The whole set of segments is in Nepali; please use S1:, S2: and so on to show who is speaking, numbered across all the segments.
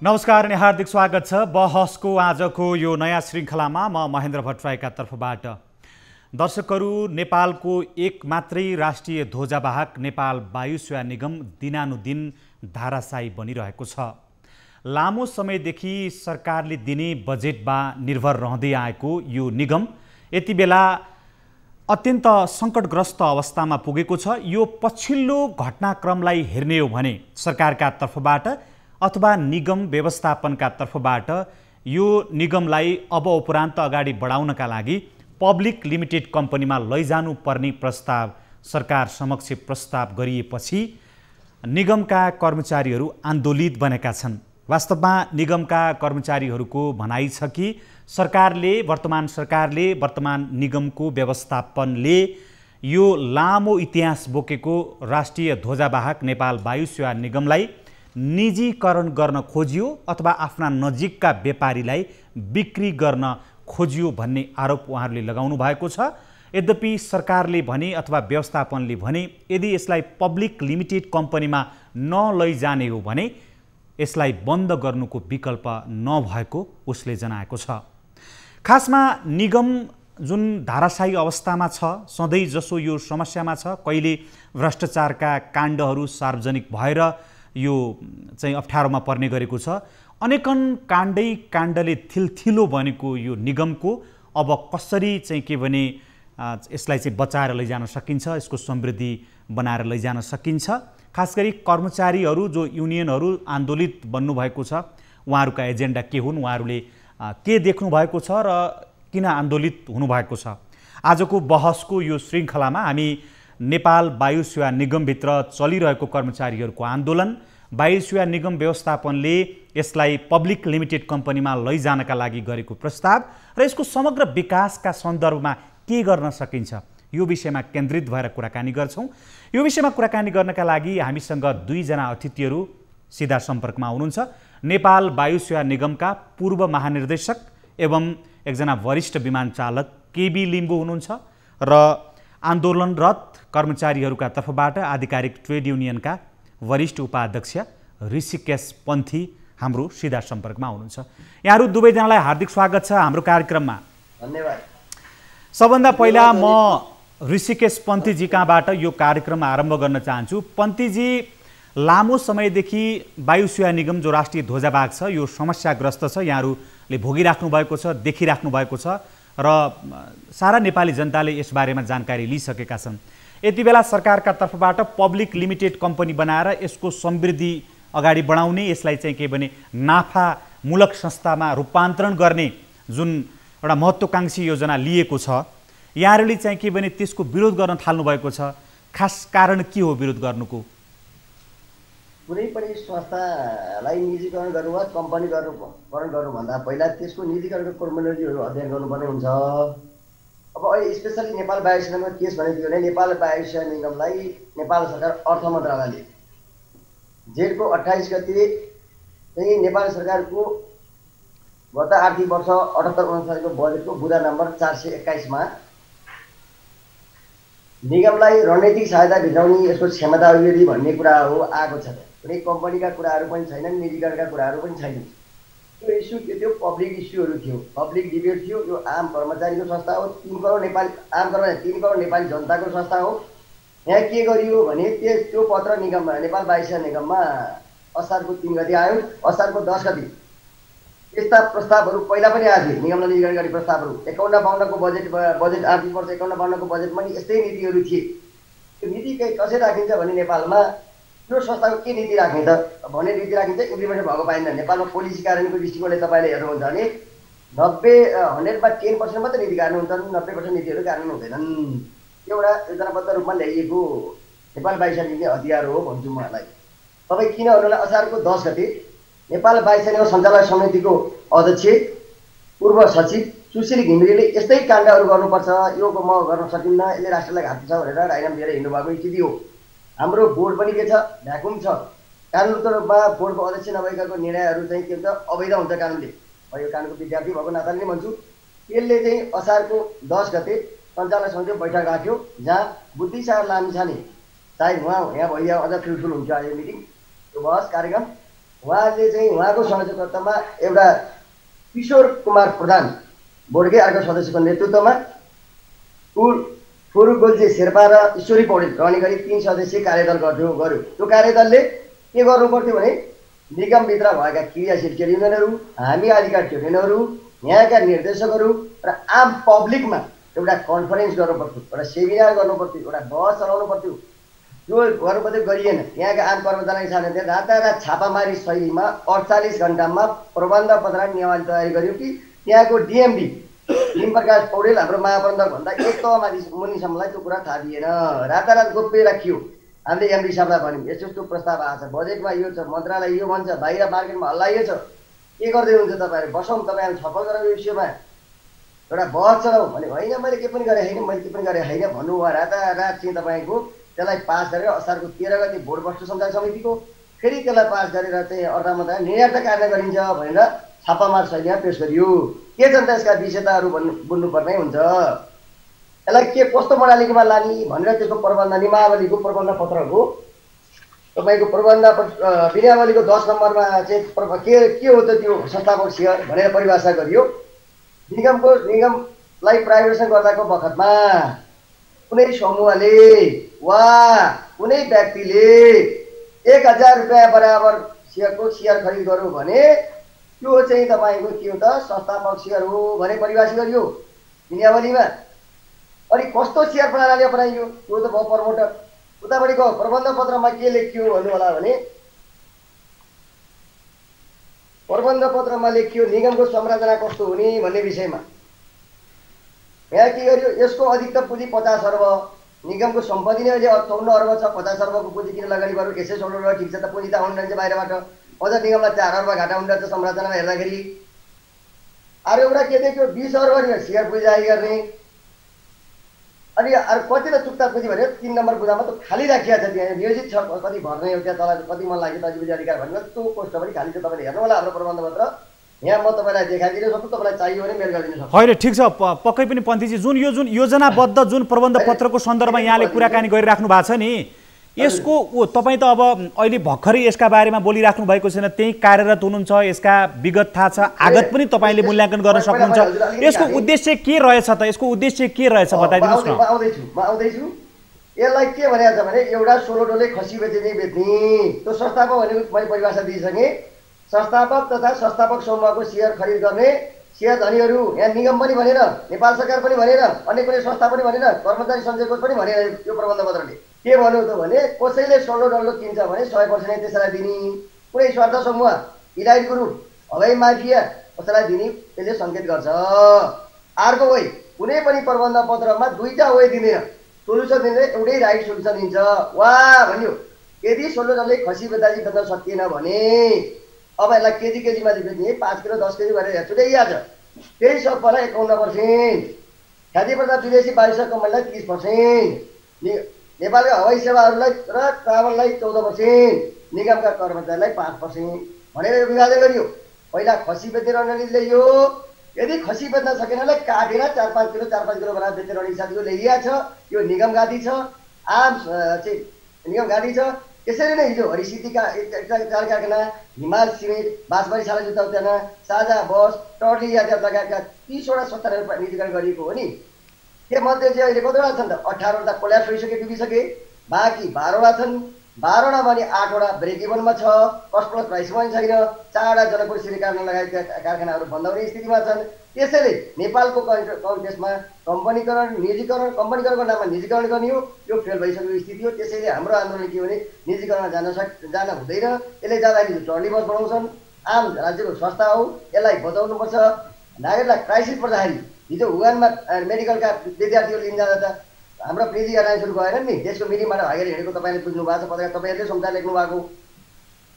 S1: नमस्कार अनि हार्दिक स्वागत छ बहसको आजको यो नयाँ श्रृङ्खलामा म महेन्द्र भट्टराईका तर्फबाट। दर्शकहरू, नेपालको एक मात्रै राष्ट्रिय ध्वजावाहक नेपाल वायु सेवा निगम दिनानुदिन धाराशायी बनिरहेको छ। लामो समयदेखि सरकारले दिने बजेटमा निर्भर रहँदै आएको यो निगम यति बेला अत्यन्त सङ्कटग्रस्त अवस्थामा पुगेको छ। यो पछिल्लो घटनाक्रमलाई हेर्ने हो भने सरकारका तर्फबाट अथवा निगम व्यवस्थापनका तर्फबाट यो निगमलाई अब उपरान्त अगाडि बढाउनका लागि पब्लिक लिमिटेड कम्पनीमा लैजानु पर्ने प्रस्ताव सरकार समक्ष प्रस्ताव गरिएपछि निगमका कर्मचारीहरू आन्दोलित बनेका छन्। वास्तवमा निगमका कर्मचारीहरूको भनाइ छ कि वर्तमान निगमको व्यवस्थापनले यो लामो इतिहास बोकेको राष्ट्रिय ध्वजावाहक नेपाल वायु सेवा निगमलाई निजीकरण गर्न खोजियो अथवा आफ्ना नजिकका व्यापारीलाई बिक्री गर्न खोजियो भन्ने आरोप उहाँहरूले लगाउनु भएको छ। यद्यपि सरकारले भने अथवा व्यवस्थापनले भने यदि यसलाई पब्लिक लिमिटेड कम्पनीमा नलैजाने हो भने यसलाई बन्द गर्नुको विकल्प नभएको उसले जनाएको छ। खासमा निगम जुन धाराशायी अवस्थामा छ, सधैँ जसो यो समस्यामा छ, कहिले भ्रष्टाचारका काण्डहरू सार्वजनिक भएर यो चाहिँ अप्ठ्यारोमा पर्ने गरेको छ। अनेकन काण्डले थिलथिलो बनेको यो निगमको अब कसरी चाहिँ के भने यसलाई चाहिँ बचाएर लैजान सकिन्छ, यसको समृद्धि बनाएर लैजान सकिन्छ। खास गरी कर्मचारीहरू जो युनियनहरू आन्दोलित बन्नुभएको छ, उहाँहरूका एजेन्डा के हुन्, उहाँहरूले के देख्नु भएको छ र किन आन्दोलित हुनुभएको छ। आजको बहसको यो श्रृङ्खलामा हामी नेपाल वायु सेवा निगमभित्र चलिरहेको कर्मचारीहरूको आन्दोलन, वायु सेवा निगम व्यवस्थापनले यसलाई पब्लिक लिमिटेड कम्पनीमा लैजानका लागि गरेको प्रस्ताव र यसको समग्र विकासका सन्दर्भमा के गर्न सकिन्छ, यो विषयमा केन्द्रित भएर कुराकानी गर्छौँ। यो विषयमा कुराकानी गर्नका लागि हामीसँग दुईजना अतिथिहरू सिधा सम्पर्कमा हुनुहुन्छ। नेपाल वायु सेवा निगमका पूर्व महानिर्देशक एवं एकजना वरिष्ठ विमान चालक केबी लिम्बू हुनुहुन्छ र आन्दोलनरत कर्मचारीहरूका तर्फबाट आधिकारिक ट्रेड युनियनका वरिष्ठ उपाध्यक्ष ऋषिकेश पन्थी हाम्रो सिधा सम्पर्कमा हुनुहुन्छ। यहाँहरू दुवैजनालाई हार्दिक स्वागत छ हाम्रो कार्यक्रममा।
S2: धन्यवाद।
S1: सबभन्दा पहिला म ऋषिकेश पन्थीजीकाबाट यो कार्यक्रम आरम्भ गर्न चाहन्छु। पन्थीजी, लामो समयदेखि वायु सेवा निगम जो राष्ट्रिय ध्वजावाहक छ यो समस्याग्रस्त छ, यहाँहरूले भोगिराख्नु भएको छ, देखिराख्नु भएको छ र सारा नेपाली जनताले यसबारेमा जानकारी लिइसकेका छन्। यति बेला सरकारका तर्फबाट पब्लिक लिमिटेड कम्पनी बनाएर यसको समृद्धि अगाडि बढाउने, यसलाई चाहिँ के भने नाफामूलक संस्थामा रूपान्तरण गर्ने जुन एउटा महत्त्वकांक्षी योजना लिएको छ, यहाँहरूले चाहिँ के भने त्यसको विरोध गर्न थाल्नु भएको छ। खास कारण के हो विरोध गर्नुको?
S2: कुनै पनि संस्थालाई निजीकरण गर्नु वा कम्पनीकरण गर्नुभन्दा पहिला त्यसको निजीकरणको टर्मिनोलोजीहरू अध्ययन गर्नुपर्ने हुन्छ। अब अहिले स्पेसली नेपाल वायु सेवा निगमको केस भनेको भने नेपाल वायु सेवा निगमलाई नेपाल सरकार अर्थ मन्त्रालयले जेठको 28 गते चाहिँ नेपाल सरकारको गत आर्थिक वर्ष 78-79 को बजेटको बुँदा नम्बर 421 मा निगमलाई रणनीतिक सहायता भित्राउने यसको क्षमता यदि भन्ने कुरा हो आएको छ। कुनै कम्पनीका कुराहरू पनि छैनन्, निजीकरणका कुराहरू पनि छैनन्। त्यो इस्यु के थियो? पब्लिक इस्युहरू थियो, पब्लिक डिबेट थियो। यो आम कर्मचारीको संस्था हो, 3 करोड नेपाली जनताको संस्था हो। यहाँ के गरियो भने त्यो पत्र निगममा नेपाल वायु सेवा निगममा असारको 3 गते आयो। असारको 10 गते यस्ता प्रस्तावहरू पहिला पनि आएको थियो, निगमलाई निजीकरण गर्ने प्रस्तावहरू। 51-52 को बजेट आर्थिक वर्ष 51-52 को बजेट पनि यस्तै नीतिहरू थिए। त्यो नीति कसरी राखिन्छ भने नेपालमा त्यो संस्थाको के नीति राख्ने त भने नीति राखिन्छ, इम्प्लिमेन्ट भएको पाइँदैन। नेपालमा पोलिसी कार्यान्वयनको दृष्टिकोणले तपाईँले हेर्नुहुन्छ भने 100मा 10% मात्रै नीति कार्यान्वयन हुन्छन्, 90% नीतिहरू कार्यान्वयन हुँदैनन्। एउटा योजनाबद्ध रूपमा ल्याइएको नेपाल वायु सेवा निगमले हतियार हो भन्छु म यहाँलाई। तपाईँ किन भन्नुलाई असारको 10 गते नेपाल वायु सेवा निगम सञ्चालक समितिको अध्यक्ष पूर्व सचिव सुशील घिमिरेले यस्तै काण्डहरू गर्नुपर्छ, यो म गर्न सकिन्न, यसले राष्ट्रलाई घातक छ भनेर राजीनामा दिएर हिँड्नुभएको स्थिति हो। हाम्रो बोर्ड पनि के छ? भ्याकुम छ। कानुनको रूपमा बोर्डको अध्यक्ष नभएकाको निर्णयहरू चाहिँ के हुन्छ? अवैध हुन्छ कानुनले। यो कानुनको विद्यार्थी भएको नाताले नै भन्छु। त्यसले चाहिँ असारको 10 गते सञ्चालक समितिको बैठक राख्यो, जहाँ बुद्धिसागर लामिछाने सायद यहाँ भइया अझ ठुल्ठुलो हुन्छ यो मिटिङ, यो बहस कार्यक्रम उहाँले चाहिँ उहाँको संयोजकत्वमा एउटा किशोर कुमार प्रधान बोर्डकै अर्को सदस्यको नेतृत्वमा फुरू गोल्जे शेर्पा र ईश्वरी पौडेल रहने गरी 3 सदस्यीय कार्यदल गर्यो। त्यो कार्यदलले के गर्नु पर्थ्यो भने निगमभित्र भएका क्रियाशील ट्रेड युनियनहरू, हामी आदिका ट्रेड युनियनहरू, यहाँका निर्देशकहरू र आम पब्लिकमा एउटा कन्फरेन्स गर्नु पर्थ्यो, एउटा सेमिनार गर्नु पर्थ्यो, एउटा बहस चलाउनु पर्थ्यो। त्यो गर्नु पर्थ्यो, गरिएन। यहाँका आम कर्मचारी साथीहरूले रातारात छापामारी शैलीमा 48 घण्टामा प्रबन्ध पत्र नियमावली तयारी गर्यो कि त्यहाँको डिएमडी भीमप्रकाश पौडेल हाम्रो महाप्रबन्धकभन्दा एक तहमाथि मुनिसम्मलाई त्यो कुरा थाहा दिएन। रातारात गोप्य राखियो। हामीले एमडी साहबलाई भन्यौँ यस्तो यस्तो प्रस्ताव आएको छ, बजेटमा यो छ, मन्त्रालय यो भन्छ, बाहिर मार्केटमा हल्लाइयो छ, के गर्दै हुन्छ तपाईँहरू, बसौँ तपाईँहरू छलफल गरौँ यो विषयमा, एउटा बहस चलाउँ भने होइन मैले के पनि गरेँ होइन, मैले के पनि गरेँ होइन भन्नु भयो। रातारात चाहिँ तपाईँको त्यसलाई पास गरेर असारको 13 गते बोर्ड वस्तु सञ्चालन समितिको फेरि त्यसलाई पास गरेर चाहिँ अर्थमन्त्रालय निर्णय कार्य गरिन्छ भनेर छापामार शैलीमा पेश गरियो। के छन् त यसका विषयताहरू बुझ्नुपर्ने हुन्छ। यसलाई के कस्तो प्रणालीमा लाने भनेर त्यसको प्रबन्ध नियमावलीको प्रबन्ध पत्रको तपाईँको प्रबन्ध विनियावलीको 10 नम्बरमा चाहिँ के हो त त्यो संस्थापक सेयर भनेर परिभाषा गरियो। निगमलाई प्राइभेटाइजेसन गर्दाको बखतमा कुनै समूहले वा कुनै व्यक्तिले 1000 रुपियाँ बराबर सेयर खरिद गर्यो भने त्यो चाहिँ तपाईँको के हो त संस्थापक सेयर हो भने परिभाषित गरियो नियमावलीमा। अनि कस्तो सेयर प्रणाली अपनाइयो त्यो त भयो प्रमोटर। उतापट्टिको प्रबन्ध पत्रमा के लेखियो भन्नु होला भने प्रबन्ध पत्रमा लेखियो निगमको संरचना कस्तो हुने भन्ने विषयमा। यहाँ के गरियो, यसको अधिकतम पुँजी 50 अर्ब, निगमको सम्पत्ति नै अहिले 54 अर्ब छ, 50 अर्बको पुँजी किन लगानी गर्नु, यसै 16 अर्ब ठिक छ त, पुँजी त आउनु जान्छ बाहिरबाट, अझ निगमलाई 4 अर्ब घाटा हुँदो रहेछ संरचनामा हेर्दाखेरि। अरू एउटा के देखियो 20 अर्ब नि सेयर पुँजी जारी गर्ने। अनि अरू कति त चुक्ता पुँजी भने 3 नम्बर बुँदामा त खाली राखिया छ, त्यहाँ नियोजित छ, कति भर्ने एउटा तल कति मन लाग्यो तजिबुजी अधिकार भनेर त्यो पोस्ट पनि खाली छ। तपाईँले हेर्नु होला हाम्रो प्रबन्ध पत्र, यहाँ म तपाईँलाई देखाइदिन सक्छु, तपाईँलाई चाहियो भने मेल गरिदिन सक्छु।
S1: होइन ठिक छ, पक्कै पनि पन्थीजी जुन योजनाबद्ध जुन प्रबन्ध पत्रको सन्दर्भमा यहाँले कुराकानी गरिराख्नु भएको छ नि, यसको तपाईँ त अब अहिले भर्खरै यसका बारेमा बोलिराख्नु भएको छैन, त्यही कार्यरत हुनुहुन्छ, यसका विगत थाहा छ, आगत पनि तपाईँले मूल्याङ्कन गर्न सक्नुहुन्छ। यसको उद्देश्य के रहेछ त, यसको उद्देश्य के रहेछ बताइदिनुहोस् न।
S2: म आउँदैछु। यसलाई के भनेको छ भने एउटा 16 डोले खसी बेच्ने त्यो संस्थापक भनेको मैले परिभाषा दिइसकेँ। संस्थापक तथा संस्थापक समूहको सेयर खरिद गर्ने सेयर धनीहरू, यहाँ निगम पनि भनेन, नेपाल सरकार पनि भनेन, अन्य कुनै संस्था पनि भनेन, कर्मचारी सञ्चय कोष पनि भनेन। यो प्रबन्ध पत्रले के भन्यो त भने कसैले 16 डल्लो किन्छ भने 100% त्यसलाई दिने, कुनै स्वार्थ समूह, इलाइट ग्रुप, हवाई माफिया कसैलाई दिने यसले सङ्केत गर्छ। अर्को way कुनै पनि प्रबन्ध पत्रमा दुईटा way दिँदैन, सोलुसन दिँदैन, एउटै राइट सोलुसन दिन्छ। वा भन्यो यदि 16 डल्ले खसी बेच्न सकिएन भने अब यसलाई केजीमा बेच्ने 5 किलो 10 केजी गरेर छुट्याइहाल्छ। त्यही सबैलाई 51%, खाद्य पदार्थ विदेशी 2200 कम्पनीलाई 30%, नेपालका हवाई सेवाहरूलाई र ट्राभललाई 14%, निगमका कर्मचारीलाई 5% भनेर विभाजन गरियो। पहिला खसी बेच्ने रणनीति ल्याइयो, यदि खसी बेच्न सकेनलाई काटेर 4-5 किलो बनाएर बेच्ने रणनीति साथीको ल्याइएको छ। यो निगम गाडी छ, आम चाहिँ निगम गाडी छ। त्यसरी नै हिजो हरिसिटीका कारखाना, हिमाल सिमेन्ट, बाँसबारी साला जुत्ता उद्यान, साझा बस, टर्ली यातायात लगायतका 30वटा संस्थानहरू निजीकरण गरिएको हो नि। त्योमध्ये चाहिँ अहिले कतिवटा छन् त 18वटा कोल्याप्स भइसके, डुबिसके, बाँकी 12वटा छन्। 12वटा भने 8वटा ब्रेक इभनमा छ, कस्ट प्लस प्राइसमा पनि छैन। 4वटा जनकपुर सिटी कारखाना लगायतका कारखानाहरू बन्द हुने स्थितिमा छन्। त्यसैले नेपालको कन्टेक्समा कम्पनीकरण निजीकरण, कम्पनीकरणको नाममा निजीकरण गर्ने हो, यो फेल भइसकेको स्थिति हो। त्यसैले हाम्रो आन्दोलन के हो भने निजीकरणमा जान हुँदैन। यसले जाँदाखेरि टर्ली बस बनाउँछन्, आम राज्यको संस्था हो, यसलाई बचाउनुपर्छ। नागरिकलाई क्राइसिस पर्दाखेरि हिजो वुहानमा मेडिकलका विद्यार्थीहरू लिन जाँदा त हाम्रो निजी एयरलाइन्सहरू गएन नि, देशको मिडियमबाट भागेर हिँडेको तपाईँले बुझ्नु भएको छ, तपाईँहरूले समाचार लेख्नु भएको।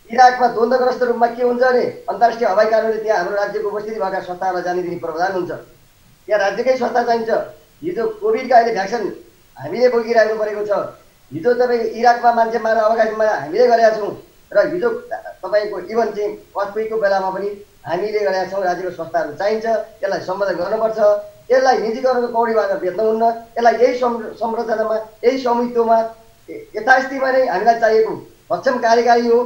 S2: इराकमा द्वन्द्वग्रस्त रूपमा के हुन्छ भने अन्तर्राष्ट्रिय हवाई कानुनले त्यहाँ हाम्रो राज्यको उपस्थिति भएका संस्थाहरूलाई जाने दिने प्रावधान हुन्छ। त्यहाँ राज्यकै संस्था चाहिन्छ। हिजो कोभिडका अहिले भ्याक्सिन हामीले बोकिराख्नु परेको छ। हिजो तपाईँको इराकमा मान्छे मार्न अवकाशमा हामीले गरेका छौँ र हिजो तपाईँको इभन चाहिँ अर्थक्वेकको बेलामा पनि हामीले गरेका छौँ। राज्यको संस्थाहरू चाहिन्छ, यसलाई सम्बोधन गर्नुपर्छ। यसलाई निजीकरणको कौडीबाट बेच्नुहुन्न। यसलाई यही संरचनामा, यही स्वामित्वमा, यथास्थितिमा नै हामीलाई चाहिएको सक्षम कार्यकारी हो।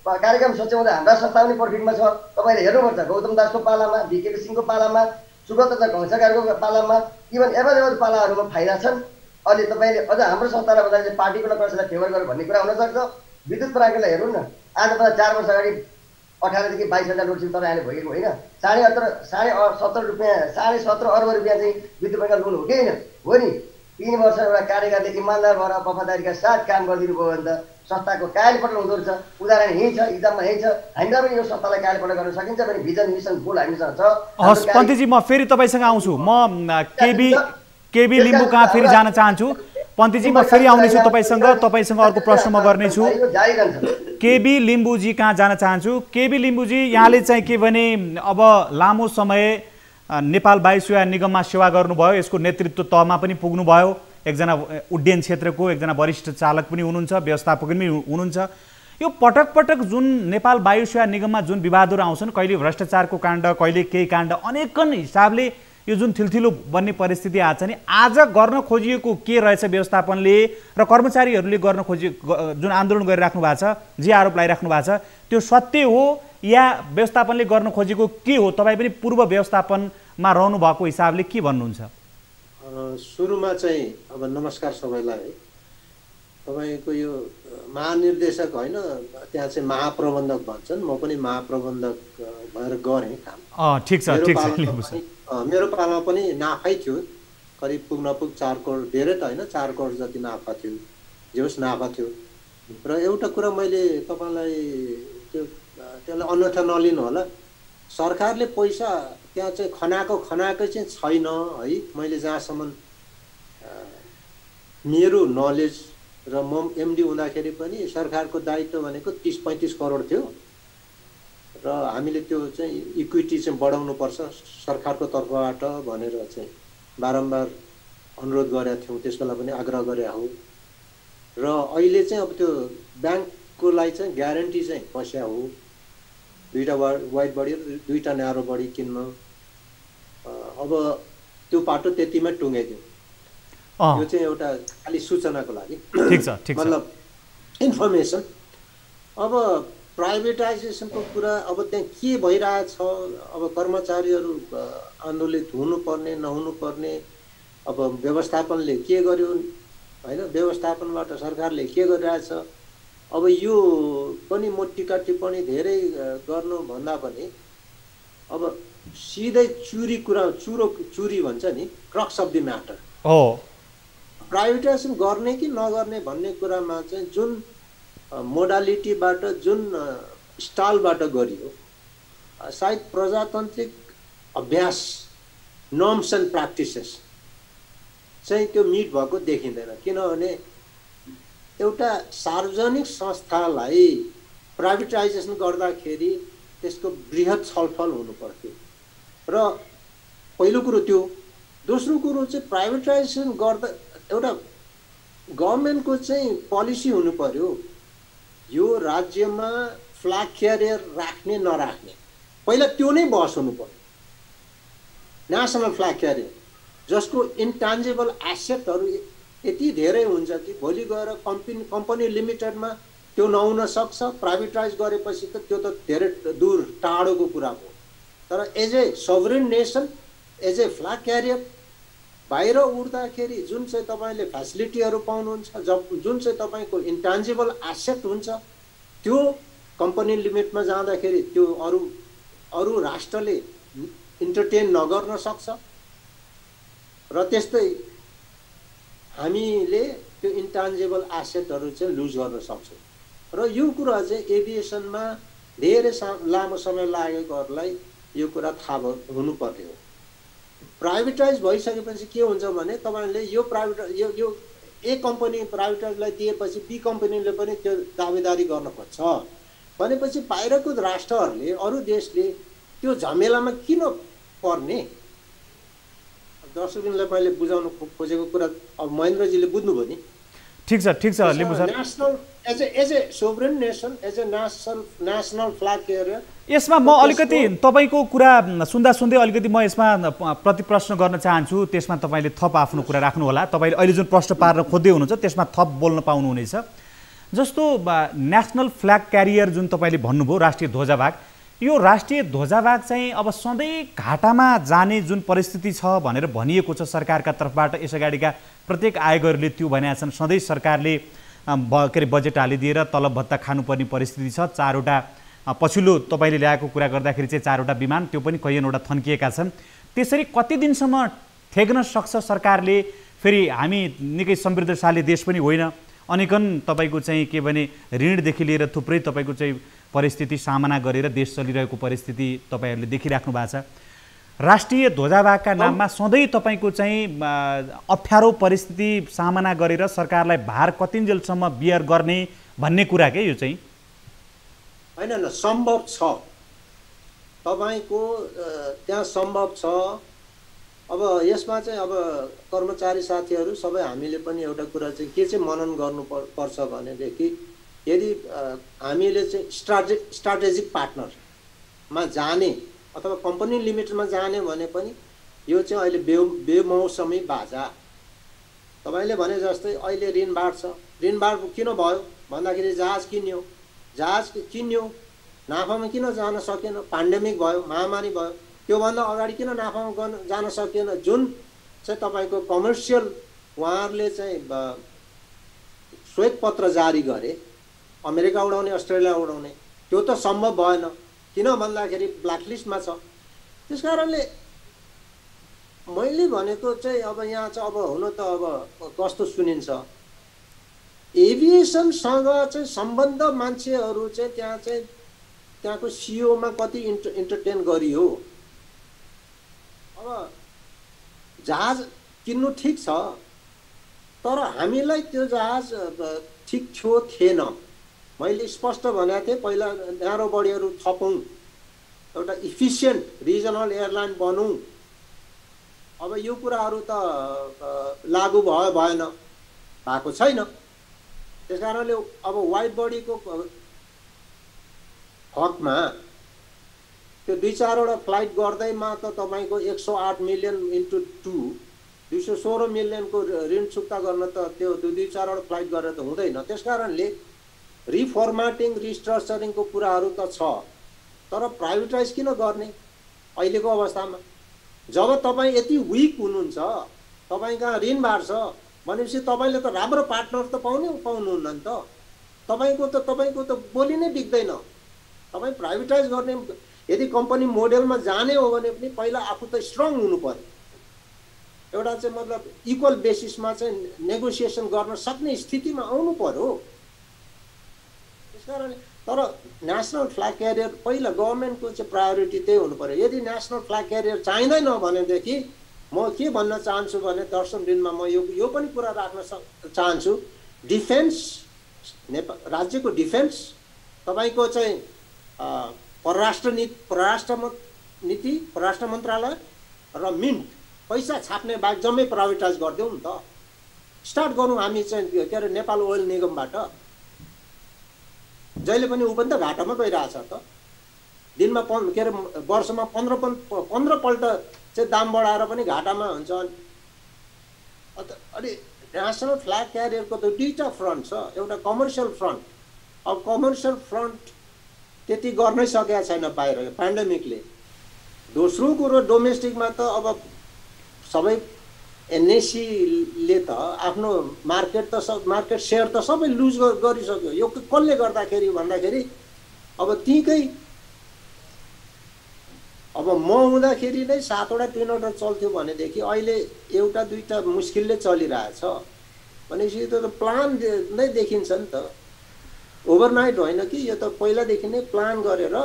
S2: कार्यक्रम सच्याउँदा हाम्रा संस्था पनि प्रफिटमा छ। तपाईँले हेर्नुपर्छ गौतम दासको पालामा, भिके सिंहको पालामा, सुब्रत घंसाकारको पालामा, इभन एभरेज पालाहरूमा फाइदा छन्। अहिले तपाईँले अझ हाम्रो संस्थालाई भन्दा पार्टीको कसैलाई फेभर गरेर भन्ने कुरा हुनसक्छ। विद्युत प्रणालीलाई हेर्नु न, आजभन्दा 4 वर्ष अगाडि 18 देखि 22,000 लोडसेडिङ तपाईँ अहिले भइरहेको होइन। 17.5 रुपियाँ 17.5 अर्ब रुपियाँ चाहिँ विद्युत प्रणाली लोन हो कि होइन? हो नि। 3 वर्ष एउटा कार्यकर्ताले इमान्दार भएर वफादारीका साथ काम गरिदिनु भयो भने त संस्थाको कायलपटल हुँदो रहेछ। उदाहरण यही छ, इक्जाममा यही छ। हामीलाई पनि यो संस्थालाई कायलपटल गर्न सकिन्छ भने भिजन मिसन गोल हामीसँग छ।
S1: हस् पन्थीजी, म फेरि तपाईँसँग आउँछु। म केबी लिम्बू कहाँ फेरि जान चाहन्छु। पन्थीजी, म फेरि आउनेछु तपाईँसँग अर्को प्रश्न म गर्नेछु। केबी लिम्बूजी कहाँ जान चाहन्छु। केबी लिम्बूजी, यहाँले चाहिँ के भने अब लामो समय नेपाल वायुसेवा निगममा सेवा गर्नुभयो, यसको नेतृत्व तहमा पनि पुग्नुभयो, एकजना उड्डयन क्षेत्रको एकजना वरिष्ठ चालक पनि हुनुहुन्छ, व्यवस्थापक पनि हुनुहुन्छ। यो पटक पटक जुन नेपाल वायुसेवा निगममा जुन विवादहरू आउँछन्, कहिले भ्रष्टाचारको काण्ड, कहिले केही काण्ड, अनेकन हिसाबले यो जुन थिल्थिलो बन्ने परिस्थिति आछ नि, आज गर्न खोजिएको के रहेछ व्यवस्थापनले र कर्मचारीहरूले गर्न जुन आन्दोलन गरिराख्नु भएको छ, जे आरोप लगाइराख्नु भएको छ, त्यो सत्य हो या व्यवस्थापनले गर्न खोजेको के हो? तपाईँ पनि पूर्व व्यवस्थापनमा रहनु भएको हिसाबले के भन्नुहुन्छ?
S3: सुरुमा चाहिँ अब नमस्कार सबैलाई है। तपाईँको यो महानिर्देशक होइन, त्यहाँ चाहिँ महाप्रबन्धक भन्छन्, म पनि महाप्रबन्धक भएर गरेँ काम।
S1: ठिक छ, ठिक छ।
S3: मेरो पालामा पनि नाफै थियो, करिब पुग 4 करोड, धेरै त होइन, 4 करोड जति नाफा थियो, जे होस् नाफा थियो। र एउटा कुरा मैले तपाईँलाई त्यसलाई अन्यथा नलिनु होला, सरकारले पैसा त्यहाँ चाहिँ खनाकै चाहिँ छैन है। मैले जहाँसम्म मेरो नलेज र म एमडी हुँदाखेरि पनि सरकारको दायित्व भनेको 30-35 करोड थियो र हामीले त्यो चाहिँ इक्विटी चाहिँ बढाउनुपर्छ सरकारको तर्फबाट भनेर चाहिँ बारम्बार अनुरोध गरेका थियौँ। त्यसबेला पनि आग्रह गरे हो र अहिले चाहिँ अब त्यो ब्याङ्कको लागि चाहिँ ग्यारेन्टी चाहिँ बस्या हो, 2टा वाइड बडी र 2टा न्यारो बडी किन्न। अब त्यो पाटो त्यतिमै टुङ्गाइदियो। यो चाहिँ एउटा खालि सूचनाको लागि, मतलब इन्फर्मेसन। अब प्राइभेटाइजेसनको कुरा अब त्यहाँ के भइरहेछ, अब कर्मचारीहरू आन्दोलित हुनुपर्ने नहुनुपर्ने, अब व्यवस्थापनले के गर्यो होइन, व्यवस्थापनबाट सरकारले के गरिरहेछ, अब यो पनि म टिका टिप्पणी धेरै गर्नुभन्दा पनि अब सिधै चुरी भन्छ नि, क्रक्स अफ द म्याटर
S1: हो।
S3: प्राइभेटाइजेसन गर्ने कि नगर्ने भन्ने कुरामा चाहिँ जुन मोडालिटीबाट, जुन स्टाइलबाट गरियो, सायद प्रजातान्त्रिक अभ्यास, नर्म्स एन्ड प्र्याक्टिसेस चाहिँ त्यो मिट भएको देखिँदैन। किनभने एउटा सार्वजनिक संस्थालाई प्राइभेटाइजेसन गर्दाखेरि त्यसको बृहत छलफल हुनु पर्थ्यो र पहिलो कुरो त्यो। दोस्रो कुरो चाहिँ प्राइभेटाइजेसन गर्दा एउटा गभर्मेन्टको चाहिँ पोलिसी हुनु पर्यो, यो राज्यमा फ्ल्याग क्यारियर राख्ने नराख्ने, पहिला त्यो नै बहस हुनु पर्यो। नेसनल फ्ल्याग क्यारियर जसको इन्टान्जिबल एसेटहरू यति धेरै हुन्छ कि भोलि गएर कम्पनी लिमिटेडमा त्यो नहुन सक्छ, प्राइभेटाइज गरेपछि त त्यो त धेरै दूर टाढोको कुरा हो। तर as a sovereign nation, as a flag carrier बाहिर उड्दाखेरि जुन चाहिँ तपाईँले फेसिलिटीहरू पाउनुहुन्छ, जुन चाहिँ तपाईँको इन्टान्जिबल एसेट हुन्छ, त्यो कम्पनी लिमिटमा जाँदाखेरि त्यो अरू राष्ट्रले इन्टरटेन नगर्न सक्छ र त्यस्तै हामीले त्यो इन्टान्जिबल एसेटहरू चाहिँ लुज गर्न सक्छौँ। र यो कुरा चाहिँ एभिएसनमा धेरै लामो समय लागेकोहरूलाई यो कुरा थाहा हुनुपर्ने हो। प्राइभेटाइज भइसकेपछि के हुन्छ भने तपाईँले यो यो ए कम्पनी प्राइभेटाइजलाई दिएपछि बी कम्पनीले पनि त्यो दावेदारी गर्न खोज्छ भनेपछि बाहिरको राष्ट्रहरूले, अरू देशले त्यो झमेलामा किन पर्ने? दर्शकलाई मैले बुझाउन खोजेको कुरा अब महेन्द्रजीले बुझ्नुभयो नि।
S1: ठिक छ Limbu sir.
S3: National as a sovereign nation, as a national flag carrier.
S1: यसमा म अलिकति तपाईँको कुरा सुन्दै अलिकति म यसमा प्रति प्रश्न गर्न चाहन्छु, त्यसमा तपाईँले थप आफ्नो कुरा राख्नु होला। तपाईँले अहिले जुन प्रश्न पार्न खोज्दै हुनुहुन्छ त्यसमा थप बोल्न पाउनुहुनेछ। जस्तो नेसनल फ्ल्याग क्यारियर जुन तपाईँले भन्नुभयो राष्ट्रिय ध्वजाभाग, यो राष्ट्रिय ध्वजाभाग चाहिँ अब सधैँ घाटामा जाने जुन परिस्थिति छ भनेर भनिएको छ सरकारका तर्फबाट। यसअगाडिका प्रत्येक आयोगहरूले त्यो भनेका छन्, सधैँ सरकारले के अरे बजेट हालिदिएर तलब भत्ता खानुपर्ने परिस्थिति छ। 4वटा पछिल्लो तपाईँले ल्याएको कुरा गर्दाखेरि चाहिँ 4वटा विमान त्यो पनि कैयनवटा थन्किएका छन्। त्यसरी कति दिनसम्म ठेक्न सक्छ सरकारले? फेरि हामी निकै समृद्धशाली देश पनि होइन, अनेकन तपाईँको चाहिँ के भने ऋणदेखि लिएर थुप्रै तपाईँको चाहिँ परिस्थिति सामना गरेर देश चलिरहेको परिस्थिति तपाईँहरूले देखिराख्नु भएको छ। राष्ट्रिय ध्वजाभागका नाममा सधैँ तपाईँको चाहिँ अप्ठ्यारो परिस्थिति सामना गरेर सरकारलाई भार कतिन्जेलसम्म बियर गर्ने भन्ने कुरा के यो चाहिँ?
S3: होइन, सम्भव छ, तपाईँको त्यहाँ सम्भव छ। अब यसमा चाहिँ अब कर्मचारी साथीहरू सबै हामीले पनि एउटा कुरा चाहिँ के चाहिँ मनन गर्नुपर्छ भनेदेखि, यदि हामीले चाहिँ स्ट्राटेजिक पार्टनरमा जाने अथवा कम्पनी लिमिटेडमा जाने भने पनि यो चाहिँ अहिले बेमौसमी बाजा। तपाईँले भने जस्तै अहिले ऋणभार छ। ऋणभार किन भयो भन्दाखेरि जहाज किन्यो, नाफामा किन जान सकेन? पान्डेमिक भयो, महामारी भयो। त्योभन्दा अगाडि किन नाफामा जान सकेन? जुन चाहिँ तपाईँको कमर्सियल उहाँहरूले चाहिँ श्वेतपत्र जारी गरे, अमेरिका उडाउने, अस्ट्रेलिया उडाउने, त्यो त सम्भव भएन। किन भन्दाखेरि ब्ल्याकलिस्टमा छ। त्यस कारणले मैले भनेको चाहिँ अब यहाँ चाहिँ अब हुन त अब कस्तो सुनिन्छ, एभिएसनसँग चाहिँ सम्बन्ध मान्छेहरू चाहिँ त्यहाँको सिओमा कति इन्टरटेन गरियो। अब जहाज किन्नु ठिक छ, तर हामीलाई त्यो जहाज ठिक थियो थिएन। मैले स्पष्ट भनेको थिएँ, पहिला न्यारो बडीहरू थपौँ, एउटा इफिसियन्ट रिजनल एयरलाइन बनौँ। अब यो कुराहरू त लागू भएन, भएको छैन। त्यस कारणले अब वाइड बडीको हकमा त्यो 2-4वटा फ्लाइट गर्दैमा त तपाईँको 108 मिलियन इन्टु 2 216 मिलियनको ऋण चुक्ता गर्न त त्यो 2-4वटा फ्लाइट गरेर त हुँदैन। त्यस कारणले रिफर्मेटिङ रिस्ट्रक्चरिङको कुराहरू त छ, तर प्राइभेटाइज किन गर्ने अहिलेको अवस्थामा? जब तपाईँ यति विक हुनुहुन्छ, तपाईँ कहाँ ऋणभार छ भनेपछि तपाईँले त राम्रो पार्टनर त पाउनुहुन्न नि त। तपाईँको त बोली नै बिग्दैन। तपाईँ प्राइभेटाइज गर्ने, यदि कम्पनी मोडेलमा जाने हो भने पनि पहिला आफू त स्ट्रङ हुनु पर्यो। एउटा चाहिँ मतलब इक्वल बेसिसमा चाहिँ नेगोसिएसन गर्न सक्ने स्थितिमा आउनु पर्यो। त्यस कारणले तर नेसनल फ्ल्याग क्यारियर पहिला गभर्मेन्टको चाहिँ प्रायोरिटी त्यही हुनु पर्यो। यदि नेसनल फ्ल्याग क्यारियर चाहिँदैन भनेदेखि म के भन्न चाहन्छु भने दर्शन दिनमा म यो पनि कुरा राख्न चाहन्छु, डिफेन्स राज्यको डिफेन्स, तपाईँको चाहिँ परराष्ट्र नीति, परराष्ट्र मन्त्रालय र मिन्ट पैसा छाप्ने बाहेक जम्मै प्राइभेटाइज गरिदेऊ नि त। स्टार्ट गरौँ हामी चाहिँ के अरे नेपाल ओइल निगमबाट। जहिले पनि ऊ पनि त घाटामा गइरहेछ त। दिनमा के अरे वर्षमा 15 पल्ट चाहिँ दाम बढाएर पनि घाटामा हुन्छ। अनि नेसनल फ्ल्याग क्यारियरको त 2टा फ्रन्ट छ, एउटा कमर्सियल फ्रन्ट। अब कमर्सियल फ्रन्ट त्यति गर्नै सकेका छैन बाहिर पेन्डेमिकले। दोस्रो कुरो डोमेस्टिकमा त अब सबै एनएससीले त आफ्नो मार्केट सेयर त सबै लुज गरिसक्यो। यो कसले गर्दाखेरि भन्दाखेरि अब तीकै अब म हुँदाखेरि नै 7वटा 3वटा चल्थ्यो भनेदेखि अहिले 1-2टा मुस्किलले चलिरहेछ भनेपछि त प्लान नै देखिन्छ नि त। ओभरनाइट होइन कि, यो त पहिलादेखि नै प्लान गरेर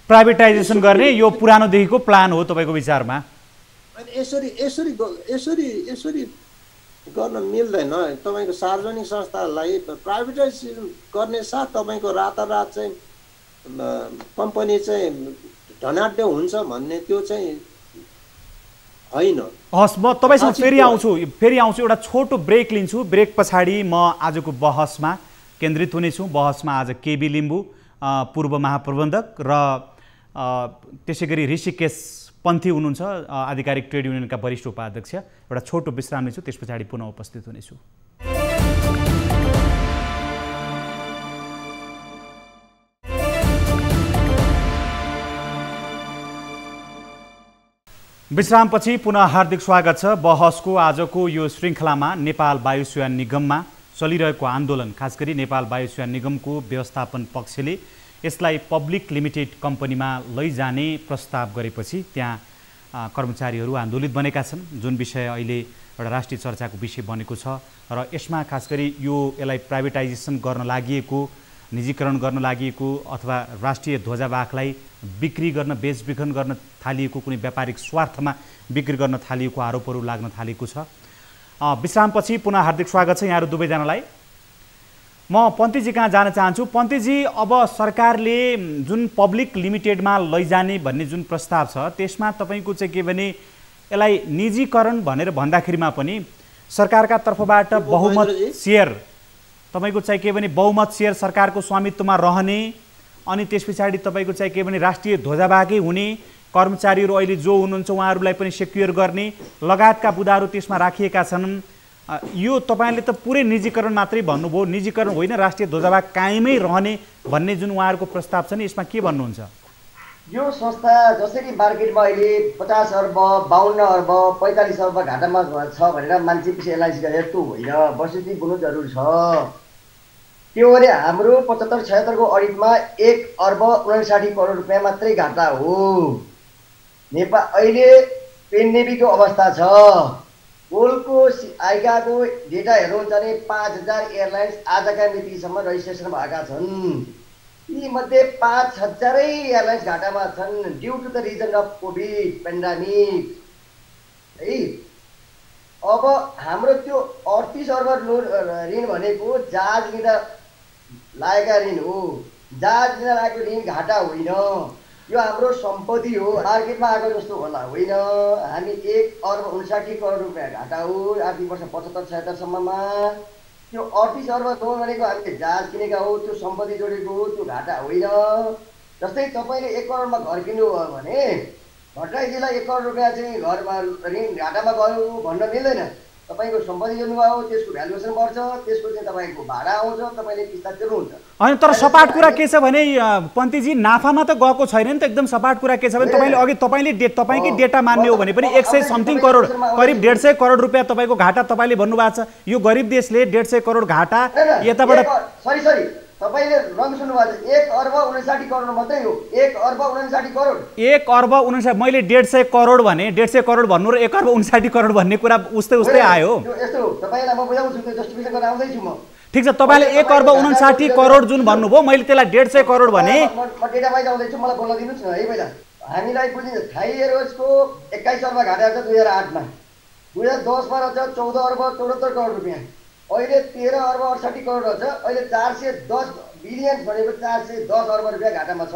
S1: प्राइभेटाइजेसन गर्ने यो पुरानोदेखिको प्लान हो तपाईँको विचारमा?
S3: अनि यसरी गर्न मिल्दैन। तपाईँको सार्वजनिक संस्थालाई प्राइभेटाइजेसन गर्ने साथ तपाईँको रातारात चाहिँ कम्पनी चाहिँ धनाढ्य हुन्छ भन्ने त्यो चाहिँ होइन।
S1: हस्, म तपाईँसँग फेरि आउँछु। एउटा छोटो ब्रेक लिन्छु। ब्रेक पछाडि म आजको बहसमा केन्द्रित हुनेछु। बहसमा आज केबी लिम्बू पूर्व महाप्रबन्धक र त्यसै गरी ऋषिकेश पन्थी हुनुहुन्छ आधिकारिक ट्रेड युनियनका वरिष्ठ उपाध्यक्ष। एउटा छोटो विश्राम लिन्छु, त्यस पछाडि पुनः उपस्थित हुनेछु। विश्रामपछि पुनः हार्दिक स्वागत छ। बहसको आजको यो श्रृङ्खलामा नेपाल वायुसेवा निगममा चलिरहेको आन्दोलन, खास गरी नेपाल वायुसेवा निगमको व्यवस्थापन पक्षले यसलाई पब्लिक लिमिटेड कम्पनीमा लैजाने प्रस्ताव गरेपछि त्यहाँ कर्मचारीहरू आन्दोलित बनेका छन्, जुन विषय अहिले एउटा राष्ट्रिय चर्चाको विषय बनेको छ। र यसमा खास गरी यसलाई प्राइभेटाइजेसन गर्न लागि, निजीकरण गर्न लागि अथवा राष्ट्रिय ध्वजावाहकलाई बिक्री गर्न, बेचबिखन गर्न थालिएको, कुनै व्यापारिक स्वार्थमा बिक्री गर्न थालिएको आरोपहरू लाग्न थालेको छ। विश्रामपछि पुनः हार्दिक स्वागत छ यहाँहरू दुवैजनालाई। म पन्तीजी कहाँ जान चाहन्छु। पन्तीजी, अब सरकारले जुन पब्लिक लिमिटेडमा लैजाने भन्ने जुन प्रस्ताव छ त्यसमा तपाईँको चाहिँ के भने यसलाई निजीकरण भनेर भन्दाखेरिमा पनि सरकारका तर्फबाट बहुमत सेयर, तपाईँको चाहिँ के भने बहुमत सेयर सरकारको स्वामित्वमा रहने, अनि त्यस पछाडि तपाईँको चाहिँ के भने राष्ट्रिय ध्वजावाहकै हुने, कर्मचारीहरू अहिले जो हुनुहुन्छ उहाँहरूलाई पनि सेक्युर गर्ने लगायतका बुदाहरू त्यसमा राखिएका छन्। यो तपाईँले त पुरै निजीकरण मात्रै भन्नुभयो, निजीकरण होइन, राष्ट्रिय ध्वजावाह कायमै रहने भन्ने जुन उहाँहरूको प्रस्ताव छ नि, यसमा के भन्नुहुन्छ?
S2: यो संस्था जसरी मार्केटमा अहिले 50 अर्ब, 52 अर्ब, 45 अर्ब घाटामा छ भनेर मान्छे पछि एलआइसी गरे यस्तो होइन, वस्तुस्थिति बुझ्नु जरुरी छ। त्यो भने हाम्रो 75-76 को अडिटमा 1 अर्ब 59 करोड रुपियाँ मात्रै घाटा हो। नेपाल अहिले पेन्डेमिकको अवस्था छ। कोलको आइकाको डेटा हेर्नुहुन्छ भने 5000 एयरलाइन्स आजका मितिसम्म रजिस्ट्रेसन भएका छन्। यी मध्ये 5000 एयरलाइन्स घाटामा छन् due to the reason of Covid pandemic है। अब हाम्रो त्यो 38 अर्ब ऋण भनेको जहाज लिँदा लागेका ऋण हो। जहाज लिँदा लागेको ऋण घाटा होइन, यो हाम्रो सम्पत्ति हो, मार्केटमा आएको जस्तो होला होइन। हामी 1 अर्ब 59 करोड रुपियाँ घाटा हो आर्थिक वर्ष 75-76 सम्ममा। त्यो 38 अर्ब लोन भनेको हामीले जहाज किनेका हो, त्यो सम्पत्ति जोडेको हो, त्यो घाटा होइन। जस्तै तपाईँले 1 करोडमा घर किन्नुभयो भने भट्टराईजीलाई 1 करोड रुपियाँ चाहिँ घरमा ऋण घाटामा गयो भन्न मिल्दैन। तपाईँको सम्पत्ति जोड्नुभयो, त्यसको भ्यालुएसन बढ्छ, त्यसको चाहिँ तपाईँको भाडा आउँछ, तपाईँले किस्ता तिर्नुहुन्छ।
S1: होइन, तर सपाट कुरा के छ भने पन्तीजी, नाफामा त गएको छैन नि त। एकदम सपाट कुरा के छ भने तपाईँले अघि तपाईँकै डेटा मान्ने हो भने पनि 100 समथिङ करोड, करिब 150 करोड रुपियाँ तपाईँको घाटा तपाईँले भन्नुभएको छ। यो गरिब देशले 150 करोड घाटा यताबाट,
S2: सरी तपाईले रङ सुन्नुभएको छ। 1 अर्ब 59 करोड मात्रै हो। 1 अर्ब 59 करोड,
S1: 1 अर्ब 59, मैले 150 करोड भने 150 करोड भन्नु र 1 अर्ब 59 करोड भन्ने कुरा उस्तै आयो।
S2: यस्तो तपाईलाई म बुझाउँछु, त्यो जस्टिफिकेसन गर्न आउँदैछु म।
S1: ठिक छ, तपाईले 1 अर्ब 59 करोड जुन भन्नुभयो, मैले त्यसलाई 150 करोड भने
S2: म डेटा वाइज आउँदैछु, मलाई बोल्न दिनुस् न है। पहिला हामीलाई बुझिन्छ, थाई एयरवेजको 21 अर्ब घाटा छ 2008 मा, 2010 मा रहेछ 14 अर्ब 74 करोड रुपियाँ, अहिले 13 अर्ब 68 करोड रहेछ। अहिले 410 बिलियन भनेको 410 अर्ब रुपियाँ घाटामा छ।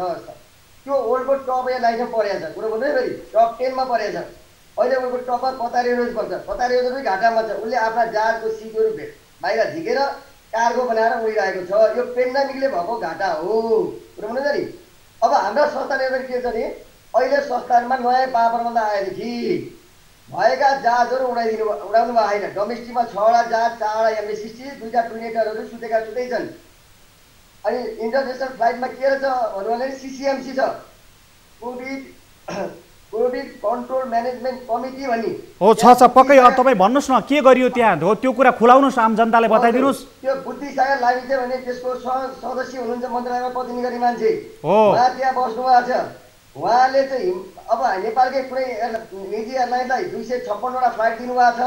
S2: त्यो वर्ल्डको टप एयरलाइनमा परेको छ। कुरो भन्नु है, फेरि टप 10 मा परेको छ। अहिले उनको टपर कतार एयरवेज पर्छ। कतार एयरवेज पनि घाटामा छ। उसले आफ्ना जहाजको सिटहरू बाहिर झिकेर कार्गो बनाएर उडिरहेको छ। यो पेन्डेमिकले भएको घाटा हो। कुरो भन्नु नि। अब हाम्रा संस्था लेभल के छ भने अहिले संस्थानमा नयाँ महाप्रबन्ध आएदेखि भएका जहाजहरू उडाउनु भएको छैन। डोमेस्टिकमा 6वटा जहाज, 4वटा एमएस60, 2टा ट्विनेटरहरू सुतेका सुतै छन्। अनि इन्टरनेसनल फ्लाइटमा के रहेछ भन्नु भने सिसिएमसी छ, कोभिड कन्ट्रोल म्यानेजमेन्ट कमिटी भन्ने
S1: हो छ। पक्कै तपाईँ भन्नुहोस् न के गरियो त्यहाँ, हो त्यो कुरा खुलाउनुहोस्, आम जनतालाई बताइदिनुहोस्।
S2: त्यो बुद्धिसागर लागि चाहिँ भने त्यसको सदस्य हुनुहुन्छ मन्त्रालयमा प्रतिनिधि गर्ने मान्छे
S1: हो,
S2: उहाँ त्यहाँ बस्नु भएको छ। उहाँले चाहिँ अब नेपालकै कुनै निजी एयरलाइनलाई 256वटा फ्लाइट दिनुभएको छ।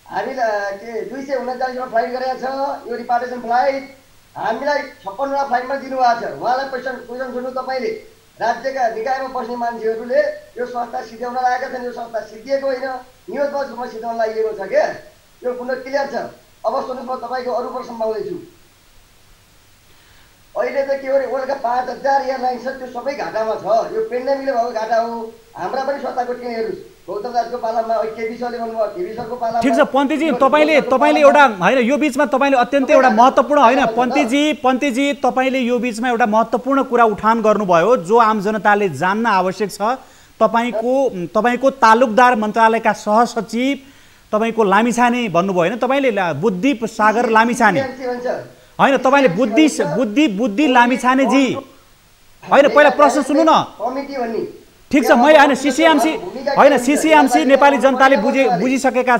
S2: हामीलाई के 239वटा फ्लाइट गरेको छ, यो रिपार्टेसन फ्लाइट हामीलाई 56वटा फ्लाइटमा दिनुभएको छ। उहाँलाई क्वेसन सुन्नु तपाईँले, राज्यका निकायमा बस्ने मान्छेहरूले यो संस्था सिद्ध्याउन लागेका छन्। यो संस्था सिद्धिएको होइन, न्युज बसमा सिद्ध्याउन लागिएको छ क्या। यो कुरो क्लियर छ। अब सुन्नुहोस्, म तपाईँको अरू प्रश्नमा आउँदैछु। अहिले त के हो भने वर्ल्डका 5000 एयरलाइन्स छ, त्यो सबै घाटामा छ। यो पेन्डेमिकले भएको घाटा हो। हाम्रा पनि संस्थाको किन हेर्नुहोस्, गौतम दासको पालामा केबी सरले भन्नुभयो, केबी सरको पालामा।
S1: ठिक छ पन्तीजी, तपाईँले एउटा होइन, यो बिचमा तपाईँले अत्यन्तै एउटा महत्त्वपूर्ण होइन पन्तीजी तपाईँले यो बिचमा एउटा महत्त्वपूर्ण कुरा उठान गर्नुभयो जो आम जनताले जान्न आवश्यक छ। तपाईँको तालुकदार मन्त्रालयका सहसचिव तपाईँको लामिछाने भन्नुभयो होइन, तपाईँले बुद्धि सागर लामिछाने होइन, तपाईँले बुद्धि लामिछानेजी होइन, पहिला प्रश्न सुन्नु न। ठिक छ, मै होइन सिसिएमसी नेपाली जनताले बुझिसकेका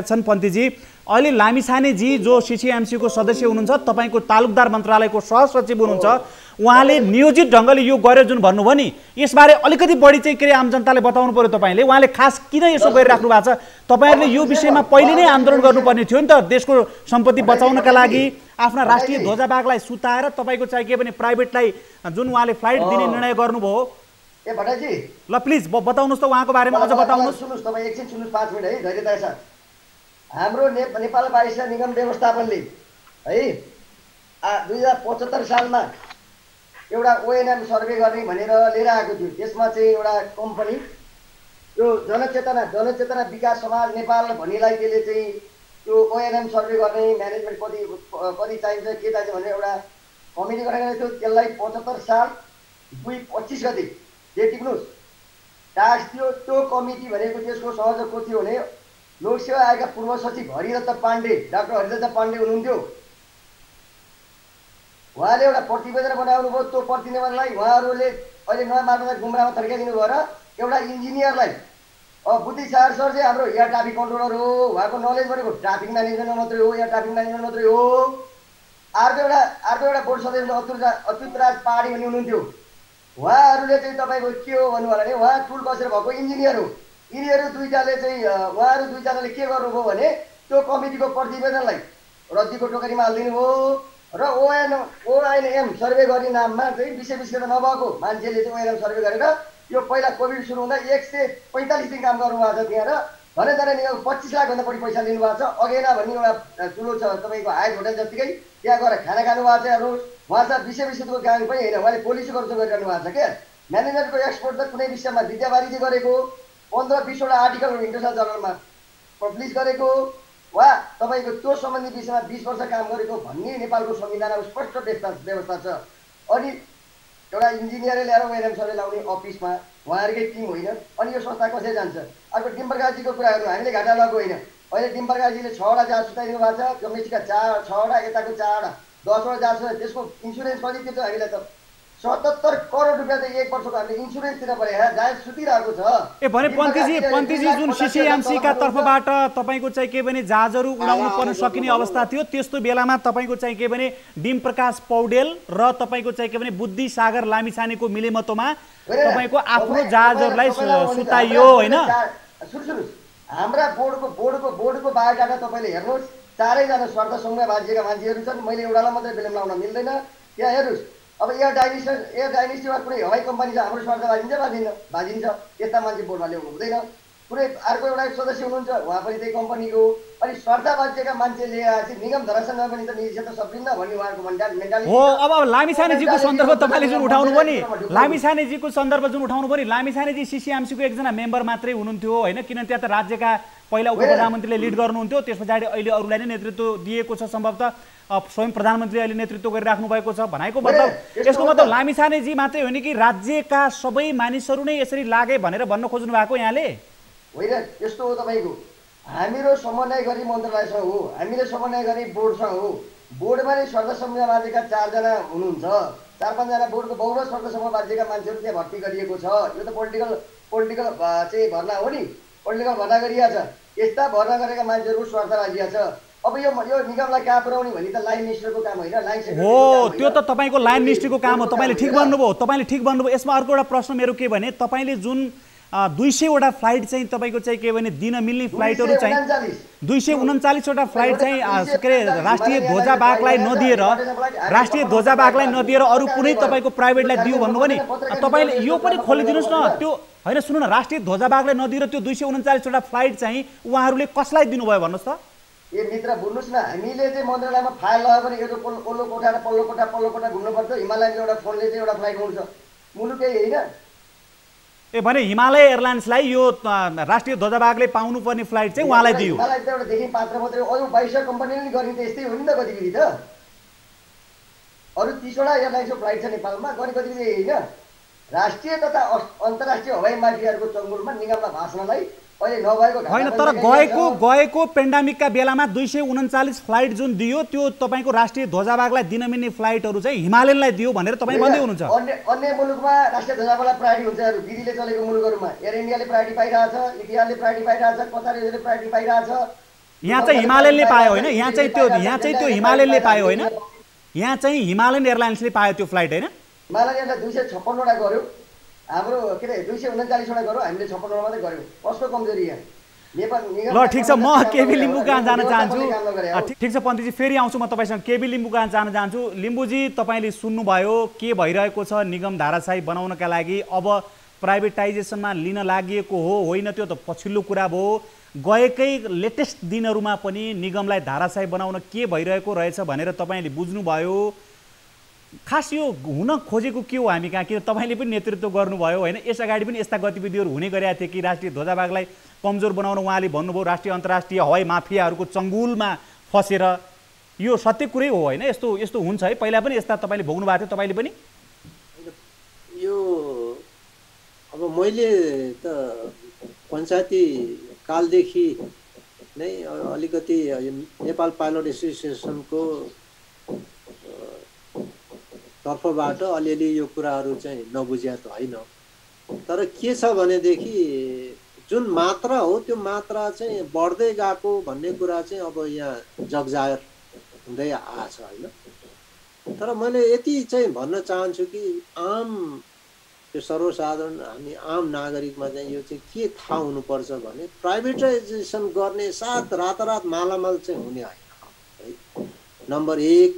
S1: छन् पन्थीजी। अहिले लामिछानेजी जो सिसिएमसीको सदस्य हुनुहुन्छ, तपाईँको तालुकदार मन्त्रालयको सहसचिव हुनुहुन्छ, उहाँले नियोजित ढङ्गले यो गर्यो जुन भन्नुभयो नि, यसबारे अलिकति बढी चाहिँ के अरे आम जनताले बताउनु पर्यो तपाईँले। उहाँले खास किन यसो गरिराख्नु भएको छ? तपाईँहरूले यो विषयमा पहिले नै आन्दोलन गर्नुपर्ने थियो नि त, देशको सम्पत्ति बचाउनका लागि आफ्ना राष्ट्रिय ध्वजाबागलाई सुताएर तपाईँको चाहिँ के भने प्राइभेटलाई जुन उहाँले फ्लाइट दिने निर्णय गर्नुभयो।
S2: ए भट्टराईजी
S1: ल प्लिज बताउनुहोस् त उहाँको बारेमा अझ बताउनुहोस्।
S2: सुन्नुहोस् तपाईँ एकछिन सुन्नुहोस्, 5 मिनट है धैर्यता छ। हाम्रो नेपाल वायुसेना निगम व्यवस्थापनले है 2075 सालमा एउटा ओएनएम सर्वे गर्ने भनेर लिएर आएको थियो। त्यसमा चाहिँ एउटा कम्पनी यो जनचेतना विकास समाज नेपाल भन्नेलाई त्यसले चाहिँ त्यो ओएनएम सर्वे गर्ने म्यानेजमेन्ट कति चाहिन्छ के चाहिन्छ भनेर एउटा कमिटी गराएको थियो। त्यसलाई 75 साल 2/25 गते डेट टिप्नुहोस् टास्क थियो। त्यो कमिटी भनेको त्यसको संयोजक को थियो भने लोकसेवा आयोगका पूर्व सचिव हरिदत्त पाण्डे, डाक्टर हरिदत्त पाण्डे हुनुहुन्थ्यो। उहाँले एउटा प्रतिवेदन बनाउनु भयो। त्यो प्रतिवेदनलाई उहाँहरूले अहिले नयाँ मार्गमा गुमराहमा थर्काइदिनु भयो र एउटा इन्जिनियरलाई बुद्धिसागर सर चाहिँ हाम्रो एयर ट्राफिक कन्ट्रोलर हो, उहाँको नलेज भनेको ट्राफिक म्यानेजमेन्टमा मात्रै हो, एयर ट्राफिक म्यानेजमेन्ट मात्रै हो। अर्को एउटा बोर्ड सदस्य अच्युत राज पहाडी भन्ने हुनुहुन्थ्यो। उहाँहरूले चाहिँ तपाईँको के हो भन्नु होला भने उहाँ टुल बसेर भएको इन्जिनियर हो। यिनीहरू दुईजनाले चाहिँ उहाँहरू दुईजनाले के गर्नुभयो भने त्यो कमिटीको प्रतिवेदनलाई रद्दीको टोकरीमा हालिदिनु भयो र ओएनएम सर्वे गर्ने नाममा चाहिँ विषय विषय नभएको मान्छेले चाहिँ ओएनएम सर्वे गरेर यो पहिला कोभिड सुरु हुँदा 145 दिन काम गर्नुभएको छ त्यहाँ र भने 25 लाखभन्दा बढी पैसा लिनुभएको छ। अगेना भन्ने एउटा ठुलो छ तपाईँको हायत होटल जतिकै, त्यहाँ गएर खाना खानुभएको छ। हेर्नुहोस् उहाँसँग विषयको काम पनि होइन, उहाँले पोलिसीको रूपमा गरिरहनु भएको छ क्या। म्यानेजमेन्टको एक्सपर्ट त कुनै विषयमा विद्यावारिधि गरेको 15-20वटा आर्टिकल इन्टरनेसनल जर्नलमा पब्लिस गरेको वा तपाईँको त्यो सम्बन्धी विषयमा 20 वर्ष काम गरेको भन्ने नेपालको संविधानमा स्पष्ट व्यवस्था छ। अनि एउटा इन्जिनियरले ल्याएर ओएनएम सर्वे लाउने अफिसमा उहाँहरूकै टिम होइन। अनि यो संस्था कसरी जान्छ? अर्को डिम्बरकाजीको कुरा गर्नु, हामीले घाटा लगाएको होइन। अहिले डिम्बरकाजीले 6वटा जहाज सुताइदिनु भएको छ, डोमेस्टिकका 6वटा, यताको 4वटा, 10वटा जहाज छ। त्यसको इन्सुरेन्स कति तिर्छ हामीलाई त 77 करोड रुपियाँ त एक वर्षको हामीले इन्सुरेन्स तिर्न पर्यो। जहाज सुतिरहेको छ।
S1: ए भने पन्थीजी जुन सिसिएमसीका तर्फबाट तपाईँको चाहिँ के भने जहाजहरू उडाउनु पर्न सकिने अवस्था थियो, त्यस्तो बेलामा तपाईँको चाहिँ के भने डिम प्रकाश पौडेल र तपाईँको चाहिँ के भने बुद्धि सागर लामिछानेको मिलेमतोमा तपाईँको आफ्नो जहाजहरूलाई सुताइयो होइन।
S2: सुन्नुहोस् हाम्रा बोर्डको बायोडाटा तपाईँले हेर्नुहोस्, 4जना स्वार्थ समूहमा बाजिएका मान्छेहरू छन्। मैले एउटालाई मात्रै फिल्म लाउन मिल्दैन। त्यहाँ हेर्नुहोस् अब एयर डाइनेस्टीमा कुनै हवाई कम्पनी छ, हाम्रो स्वार्थ बाजिन्छ। यस्ता मान्छे बोर्डमा ल्याउनु हुँदैन। कुनै अर्को एउटा सदस्य हुनुहुन्छ, उहाँ पनि त्यही कम्पनीको। अनि स्वार्थ बाजिएका मान्छे ल्याएपछि निगम धरासँग पनि त निजी क्षेत्र सकिन्न भन्ने उहाँको मेन्टालिटी
S1: हो। अब लामिछानेजीको सन्दर्भ तपाईँले जुन उठाउनु भयो नि, लामिछानेजीको सन्दर्भ जुन उठाउनु भयो नि, लामिछानेजी सिसिएमसीको एकजना मेम्बर मात्रै हुनुहुन्थ्यो होइन, किनभने त्यहाँ त राज्यका पहिला उपप्रधानमन्त्रीले लिड गर्नुहुन्थ्यो, त्यस पछाडि अहिले अरूलाई नै नेतृत्व दिएको छ। सम्भवतः स्वयं प्रधानमन्त्री अहिले नेतृत्व गरिराख्नु भएको छ भनेको मतलब यसको मतलब लामिछानेजी मात्रै होइन कि राज्यका सबै मानिसहरू नै यसरी लागे भनेर भन्न खोज्नु भएको यहाँले?
S2: होइन, यस्तो हो तपाईँको हामीहरू समन्वय गरी मन्त्रालयसँग हो, हामीले समन्वय गरी बोर्डसँग हो। बोर्डमा नै स्वार्थ समूह बाजेका 4जना हुनुहुन्छ, 4-5जना बोर्डको बहुमत स्वार्थ समूह बाजेका मान्छेहरू त्यहाँ भर्ती गरिएको छ। यो त पोलिटिकल चाहिँ भर्ना हो नि, पोलिटिकल भर्ना गरिएको छ। यस्ता भर्ना गरेका मान्छेहरू स्वार्थ बाजिया छ। अब यो निगमलाई कहाँ पुर्याउने भन्ने त लाइन मिनिस्टरको काम होइन, लाइन सेक्रेटरी
S1: हो। त्यो त तपाईँको लाइन मिनिस्ट्रीको काम हो। तपाईँले ठिक भन्नुभयो। यसमा अर्को एउटा प्रश्न मेरो के भने, तपाईँले जुन 200वटा फ्लाइट चाहिँ तपाईँको चाहिँ के भने दिन मिल्ने फ्लाइटहरू चाहिँ 239वटा फ्लाइट चाहिँ के अरे राष्ट्रिय ध्वजाबागलाई नदिएर अरू कुनै तपाईँको प्राइभेटलाई दियो भन्नुभयो नि। तपाईँले यो पनि खोलिदिनुहोस् न। त्यो होइन, सुन्नु न, राष्ट्रिय ध्वजाबागलाई नदिएर त्यो 239वटा फ्लाइट चाहिँ उहाँहरूले कसलाई दिनुभयो भन्नुहोस् त?
S2: ए मित्र बुझ्नुहोस् न, हामीले चाहिँ मन्त्रालयमा फाइल लगायो भने यो ओल्लो कोठा र पल्लो कोठा घुम्नुपर्छ। हिमालयको एउटा फोनले चाहिँ एउटा फ्लाइट उड्छ, मुलुकै होइन।
S1: ए भने हिमालय एयरलाइन्सलाई यो राष्ट्रिय ध्वजाबागले पाउनुपर्ने फ्लाइट चाहिँ उहाँलाई दियो।
S2: हिमालय त एउटा देखि पात्र मात्रै हो। अरू 22 कम्पनीले नि गर्ने त यस्तै हो नि त गतिविधि त। अरू 30वटा एयरलाइन्सको फ्लाइट छ नेपालमा, गर्ने गतिविधि होइन। राष्ट्रिय तथा अन्तर्राष्ट्रिय हवाई माफियाहरूको चङ्गुलमा निगममा भाँच्नलाई अहिले नभएको
S1: होइन, तर गएको पेन्डामिकका बेलामा 239 फ्लाइट जुन दियो त्यो तपाईँको राष्ट्रिय ध्वजाभागलाई दिन मिल्ने फ्लाइटहरू चाहिँ हिमालयनलाई दियो भनेर तपाईँ भन्दै हुनुहुन्छ।
S2: अन्य मुलुकमा राष्ट्रिय ध्वजाभागलाई प्रायोरिटी हुन्छ, विधिले चलेको मुलुकहरूमा एयर इन्डियाले प्रायोरिटी पाइरहेछ, इतिहासले प्रायोरिटी पाइरहेछ, कतार एयरवेजले प्रायोरिटी पाइरहेछ।
S1: यहाँ चाहिँ हिमालयनले पायो होइन, यहाँ चाहिँ त्यो हिमालयनले पायो होइन, यहाँ चाहिँ हिमालयन एयरलाइन्सले पायो त्यो फ्लाइट होइन।
S2: हिमालयन एयरलाइन्सले 256वटा गर्यो, हाम्रो के अरे 239वटा गर्यो, हामीले 56वटा मात्रै गर्यो। कस्तो कमजोरी यहाँ नेपाल।
S1: ल ठिक छ, म केबी लिम्बू कहाँ जान चाहन्छु। ठिक छ पन्थीजी, फेरि आउँछु म तपाईँसँग। केबी लिम्बू कहाँ जान चाहन्छु। लिम्बूजी, तपाईँले सुन्नुभयो के भइरहेको छ निगम धाराशाही बनाउनका लागि। अब प्राइभेटाइजेसनमा लिन लागि हो होइन त्यो त पछिल्लो कुरा भयो। गएकै लेटेस्ट दिनहरूमा पनि निगमलाई धाराशाही बनाउन के भइरहेको रहेछ भनेर तपाईँले बुझ्नुभयो। खास यो हुन खोजेको के हो हामी कहाँ, किन तपाईँले पनि नेतृत्व गर्नुभयो होइन, यस अगाडि पनि यस्ता गतिविधिहरू हुने गरेका थिए कि राष्ट्रिय ध्वजाभागलाई कमजोर बनाउन उहाँले भन्नुभयो राष्ट्रिय अन्तर्राष्ट्रिय हवाई माफियाहरूको चङ्गुलमा फसेर। यो सत्य कुरै हो होइन, यस्तो हुन्छ है, पहिला पनि यस्ता तपाईँले भोग्नु भएको थियो तपाईँले पनि।
S3: यो अब मैले त पञ्चायती कालदेखि नै अलिकति नेपाल पाइलट एसोसिएसनको तर्फबाट अलिअलि यो कुराहरू चाहिँ नबुझ्या त होइन, तर के छ भनेदेखि जुन मात्रा हो त्यो मात्रा चाहिँ बढ्दै गएको भन्ने कुरा चाहिँ अब यहाँ जगजाहेर हुँदै आएछ होइन। तर मैले यति चाहिँ भन्न चाहन्छु कि आम त्यो सर्वसाधारण हामी आम नागरिकमा चाहिँ यो चाहिँ के थाहा हुनुपर्छ भने प्राइभेटाइजेसन गर्ने साथ रातारात मालामाल चाहिँ हुने होइन है, नम्बर 1।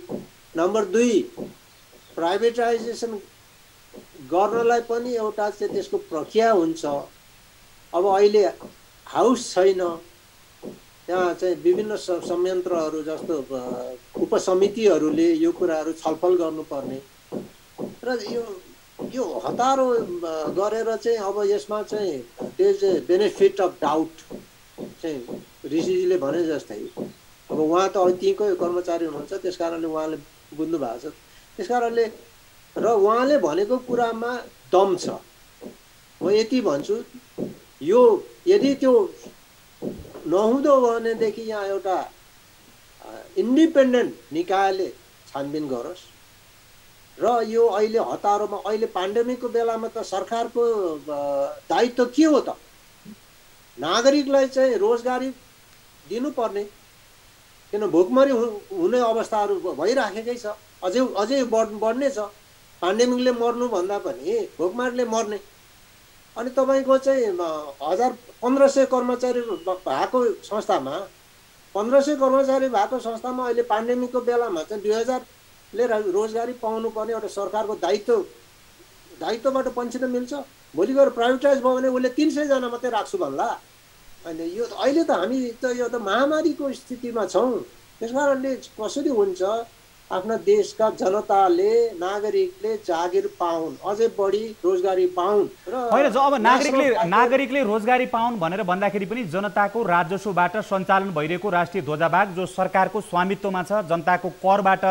S3: नम्बर 2, प्राइभेटाइजेसन गर्नलाई पनि एउटा चाहिँ त्यसको प्रक्रिया हुन्छ। अब अहिले हाउस छैन, त्यहाँ चाहिँ विभिन्न संयन्त्रहरू जस्तो उपसमितिहरूले यो कुराहरू छलफल गर्नुपर्ने र यो हतारो गरेर चाहिँ अब यसमा चाहिँ त्यो बेनिफिट अफ डाउट चाहिँ ऋषिजीले भने जस्तै अब उहाँ त त्यहीँकै कर्मचारी हुनुहुन्छ, त्यस कारणले उहाँले बुझ्नु भएको छ। त्यस कारणले र उहाँले भनेको कुरामा दम छ। म यति भन्छु, यो यदि त्यो नहुँदो भनेदेखि यहाँ एउटा इन्डिपेन्डेन्ट निकायले छानबिन गरोस् र यो अहिले हतारोमा अहिले पेन्डेमिकको बेलामा त सरकारको दायित्व के हो त? नागरिकलाई चाहिँ रोजगारी दिनुपर्ने, किन भोकमरी हुने अवस्थाहरू भइराखेकै छ, अझै बढ्ने छ। पेन्डेमिकले मर्नु भन्दा पनि भोकमरीले मर्ने। अनि तपाईँको चाहिँ 1500 कर्मचारी भएको संस्थामा 1500 कर्मचारी भएको संस्थामा अहिले पेन्डेमिकको बेलामा चाहिँ 2000ले रोजगारी पाउनु पर्ने एउटा सरकारको दायित्वबाट पन्छिन मिल्छ। भोलि गएर प्राइभेटाइज भयो भने उसले 300 जना मात्रै राख्छु भन्ला। अनि यो अहिले त हामी त यो त महामारीको स्थितिमा छौँ। त्यस कारणले कसरी हुन्छ, आफ्ना देशका जनताले नागरिकले जागिर पाउन्, अझै बढी रोजगारी पाउन् र
S1: होइन। अब नागरिकले रोजगारी पाउन् भनेर भन्दाखेरि पनि जनताको राजस्वबाट सञ्चालन भइरहेको राष्ट्रिय ध्वजाभाग जो सरकारको स्वामित्वमा छ, जनताको करबाट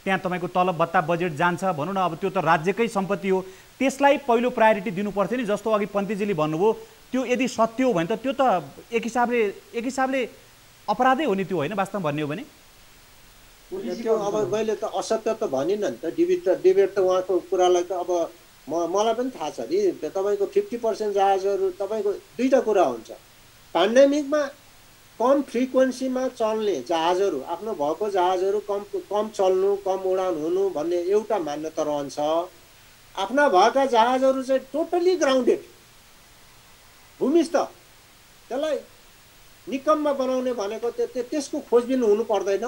S1: त्यहाँ तपाईँको तलब भत्ता बजेट जान्छ भनौँ न, अब त्यो त राज्यकै सम्पत्ति हो, त्यसलाई पहिलो प्रायोरिटी दिनुपर्थ्यो नि। जस्तो अघि पन्थीजीले भन्नुभयो, त्यो यदि सत्य हो भने त त्यो त एक हिसाबले अपराधै हो नि त्यो होइन, वास्तवमा भन्ने हो भने।
S3: त्यो अब मैले त असत्य त भनिनँ नि त, डिबेट त उहाँको कुरालाई त अब मलाई पनि थाहा छ नि। तपाईँको 50% जहाजहरू तपाईँको दुईवटा कुरा हुन्छ, पेन्डेमिकमा कम फ्रिक्वेन्सीमा चल्ने जहाजहरू, आफ्नो भएको जहाजहरू कम चल्नु, कम उडान हुनु भन्ने एउटा मान्यता रहन्छ। आफ्ना भएका जहाजहरू चाहिँ टोटली ग्राउन्डेड भूमिस्थ, त्यसलाई निकममा बनाउने भनेको त्यसको खोजबिन हुनु पर्दैन,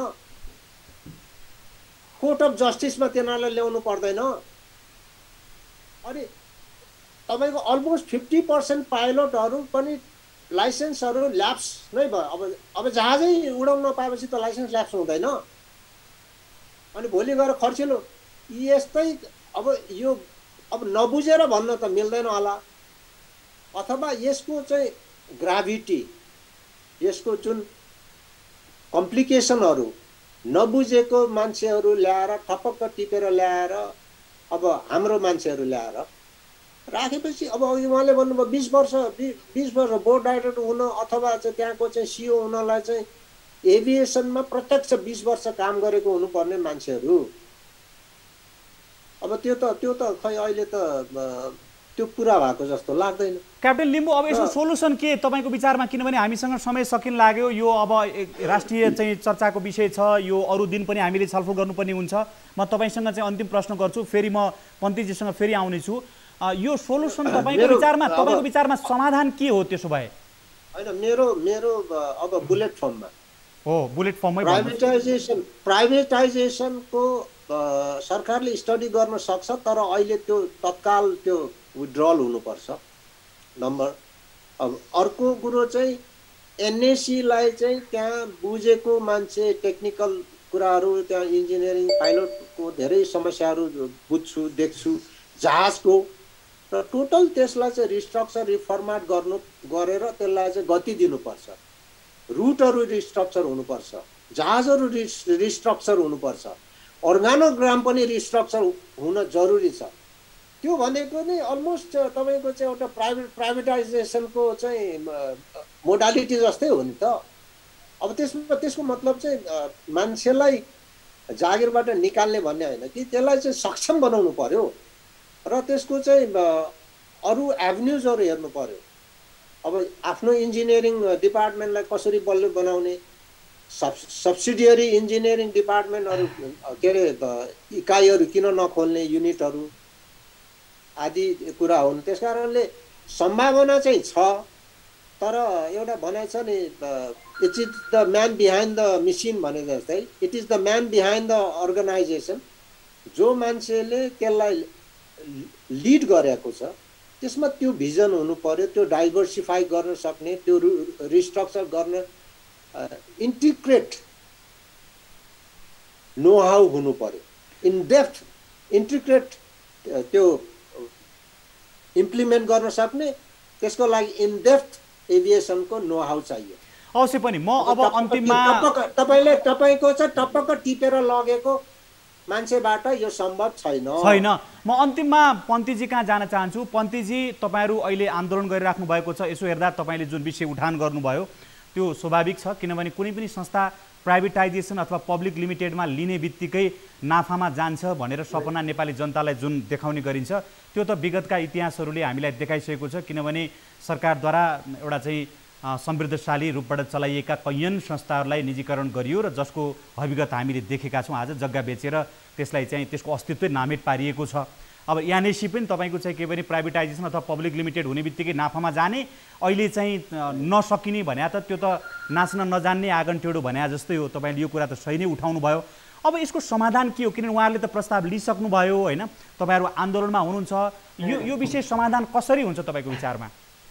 S3: कोर्ट अफ जस्टिसमा तिनीहरूलाई ल्याउनु पर्दैन। अनि तपाईँको अलमोस्ट 50% पाइलटहरू पनि लाइसेन्सहरू ल्याप्स नै भयो। अब जहाजै उडाउन नपाएपछि त लाइसेन्स ल्याप्स हुँदैन। अनि भोलि गएर खर्चिलो यस्तै अब नबुझेर भन्न त मिल्दैन होला, अथवा यसको चाहिँ ग्राभिटी, यसको जुन कम्प्लिकेसनहरू नबुझेको मान्छेहरू ल्याएर ठपक्क टिपेर ल्याएर अब हाम्रो मान्छेहरू ल्याएर राखेपछि अब अघि उहाँले भन्नुभयो 20 वर्ष बोर्ड डाइरेक्टर हुन अथवा चाहिँ त्यहाँको चाहिँ सिओ हुनलाई चाहिँ एभिएसनमा प्रत्यक्ष 20 वर्ष काम गरेको हुनुपर्ने मान्छेहरू। अब त्यो त खै अहिले त त्यो पुरा भएको जस्तो लाग्दैन।
S1: क्याप्टेन लिम्बू, अब यसको सोलुसन के तपाईँको विचारमा? किनभने हामीसँग समय सकिन लाग्यो, यो अब राष्ट्रिय चाहिँ चर्चाको विषय छ, यो अरू दिन पनि हामीले छलफल गर्नुपर्ने हुन्छ। म तपाईँसँग चाहिँ अन्तिम प्रश्न गर्छु, फेरि म पन्तीजीसँग फेरि आउनेछु। यो सोलुसन तपाईँको विचारमा समाधान के हो त्यसो भए?
S3: होइन, मेरो अब बुलेट फर्ममा
S1: हो, बुलेट फर्ममै
S3: प्राइभेटाइजेसनको सरकारले स्टडी गर्न सक्छ, तर अहिले त्यो तत्काल त्यो विड्रल हुनुपर्छ नम्बर। अब अर्को कुरो चाहिँ एनएसीलाई चाहिँ त्यहाँ बुझेको मान्छे, टेक्निकल कुराहरू, त्यहाँ इन्जिनियरिङ पाइलटको धेरै समस्याहरू बुझ्छु, देख्छु, जहाजको, र टोटल त्यसलाई चाहिँ रिस्ट्रक्चर रिफर्मेट गरेर त्यसलाई चाहिँ गति दिनुपर्छ। रुटहरू रिस्ट्रक्चर हुनुपर्छ, जहाजहरू रिस्ट्रक्चर हुनुपर्छ, अर्गानोग्राम पनि रिस्ट्रक्चर हुन जरुरी छ। त्यो भनेको नै अलमोस्ट तपाईँको चाहिँ एउटा प्राइभेटाइजेसनको चाहिँ मोडालिटी जस्तै हो नि त। अब त्यसको मतलब चाहिँ मान्छेलाई जागिरबाट निकाल्ने भन्ने होइन कि त्यसलाई चाहिँ सक्षम बनाउनु पर्यो र त्यसको चाहिँ अरू एभेन्युजहरू हेर्नु पर्यो। अब आफ्नो इन्जिनियरिङ डिपार्टमेन्टलाई कसरी बलियो बनाउने, सब्सिडियरी इन्जिनियरिङ डिपार्टमेन्टहरू के अरे इकाइहरू किन नखोल्ने, युनिटहरू आदि कुरा हुन्। त्यस कारणले सम्भावना चाहिँ छ, तर एउटा भनाइ छ नि, it is the man behind the machine भने जस्तै, it is the man behind the organisation. जो मान्छेले त्यसलाई लिड गरेको छ त्यसमा त्यो भिजन हुनु पर्यो, त्यो डाइभर्सिफाई गर्न सक्ने, त्यो रिस्ट्रक्चर गर्न इन्टिग्रेट नो हाउ हुनु पर्यो, इन डेप्थ इन्टिग्रेट त्यो इम्प्लिमेन्ट गर्न सक्ने, त्यसको लागि इन डेप्थ एभिएसनको नो हाउ चाहियो।
S1: अवश्य पनि। म अब अन्तिममा
S3: तपाईँको चाहिँ टपक्क टिपेर लगेको मान्छेबाट यो सम्भव छैन।
S1: म अन्तिममा पन्तीजी कहाँ जान चाहन्छु। पन्तीजी, तपाईँहरू अहिले आन्दोलन गरिराख्नु भएको छ, यसो हेर्दा तपाईँले जुन विषय उठान गर्नुभयो त्यो स्वाभाविक छ, किनभने कुनै पनि संस्था प्राइभेटाइजेसन अथवा पब्लिक लिमिटेडमा लिने बित्तिकै नाफामा जान्छ भनेर सपना नेपाली जनतालाई जुन देखाउने गरिन्छ, त्यो त विगतका इतिहासहरूले हामीलाई देखाइसकेको छ। किनभने सरकारद्वारा एउटा चाहिँ समृद्धशाली रूपबाट चलाइएका कैयन संस्थाहरूलाई निजीकरण गरियो र जसको हकीकत हामीले देखेका छौँ। आज जग्गा बेचेर त्यसलाई चाहिँ त्यसको अस्तित्वै नामेट पारिएको छ। अब एनएसी पनि तपाईँको चाहिँ के भने प्राइभेटाइजेसन अथवा पब्लिक लिमिटेड हुने बित्तिकै नाफामा जाने, अहिले चाहिँ नसकिने भने त त्यो त नाच्न नजान्ने आँगन टेढो भने जस्तै हो। तपाईँले यो कुरा त सही नै उठाउनु भयो। अब यसको समाधान के हो? किनभने उहाँहरूले त प्रस्ताव लिइसक्नुभयो होइन, तपाईँहरू आन्दोलनमा हुनुहुन्छ, यो विषय समाधान कसरी हुन्छ तपाईँको विचारमा?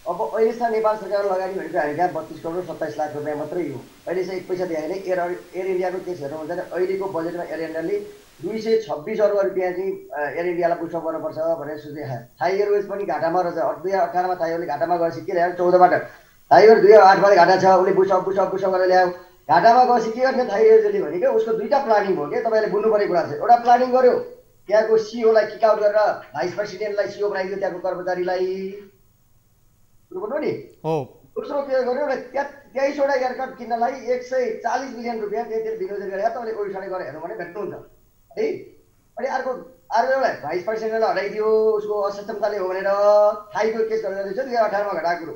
S2: अब अहिलेसम्म नेपाल सरकार लगानी भनेको हामी कहाँ 32 करोड 27 लाख रुपियाँ मात्रै हो। अहिलेसम्म एक पैसा दिएन। एयर इन्डियाको केस हेर्नु भने अहिलेको बजेटमा एयर इन्डियाले 226 अर्ब रुपियाँ चाहिँ एयर इन्डियालाई बुस्टअप गर्नुपर्छ भनेर सोचे। थाई एयरवेज पनि घाटामा रहेछ। 2018मा थाई एयरले घाटामा गएपछि के ल्यायो? 14बाट थाई एयर 2008बाट घाटा छ, उसले बुस्टअप गरेर ल्यायो। घाटामा गएपछि के गर्ने थाई एयरले भनेको उसको दुईटा प्लानिङ हो क्या। तपाईँले बुझ्नु पर्ने कुरा छ। एउटा प्लानिङ गर्यो, त्यहाँको सिओलाई किक आउट गरेर भाइस प्रेसिडेन्टलाई सिओ बनाइदियो, त्यहाँको कर्मचारीलाई बुझ्नु नि हो। दोस्रो के गर्यो? 23वटा एयरक्राफ्ट किन्नलाई 140 मिलियन रुपियाँ त्यति विनियोजन गरेर तपाईँले ओडिसाले गरेर हेर्नु भने भेट्नुहुन्छ है। अनि अर्को एउटा भाइस प्रेसिडेन्टलाई हटाइदियो, उसको असक्षमताले हो भनेर थाईको केस गरेर 2018मा घटाएको कुरो।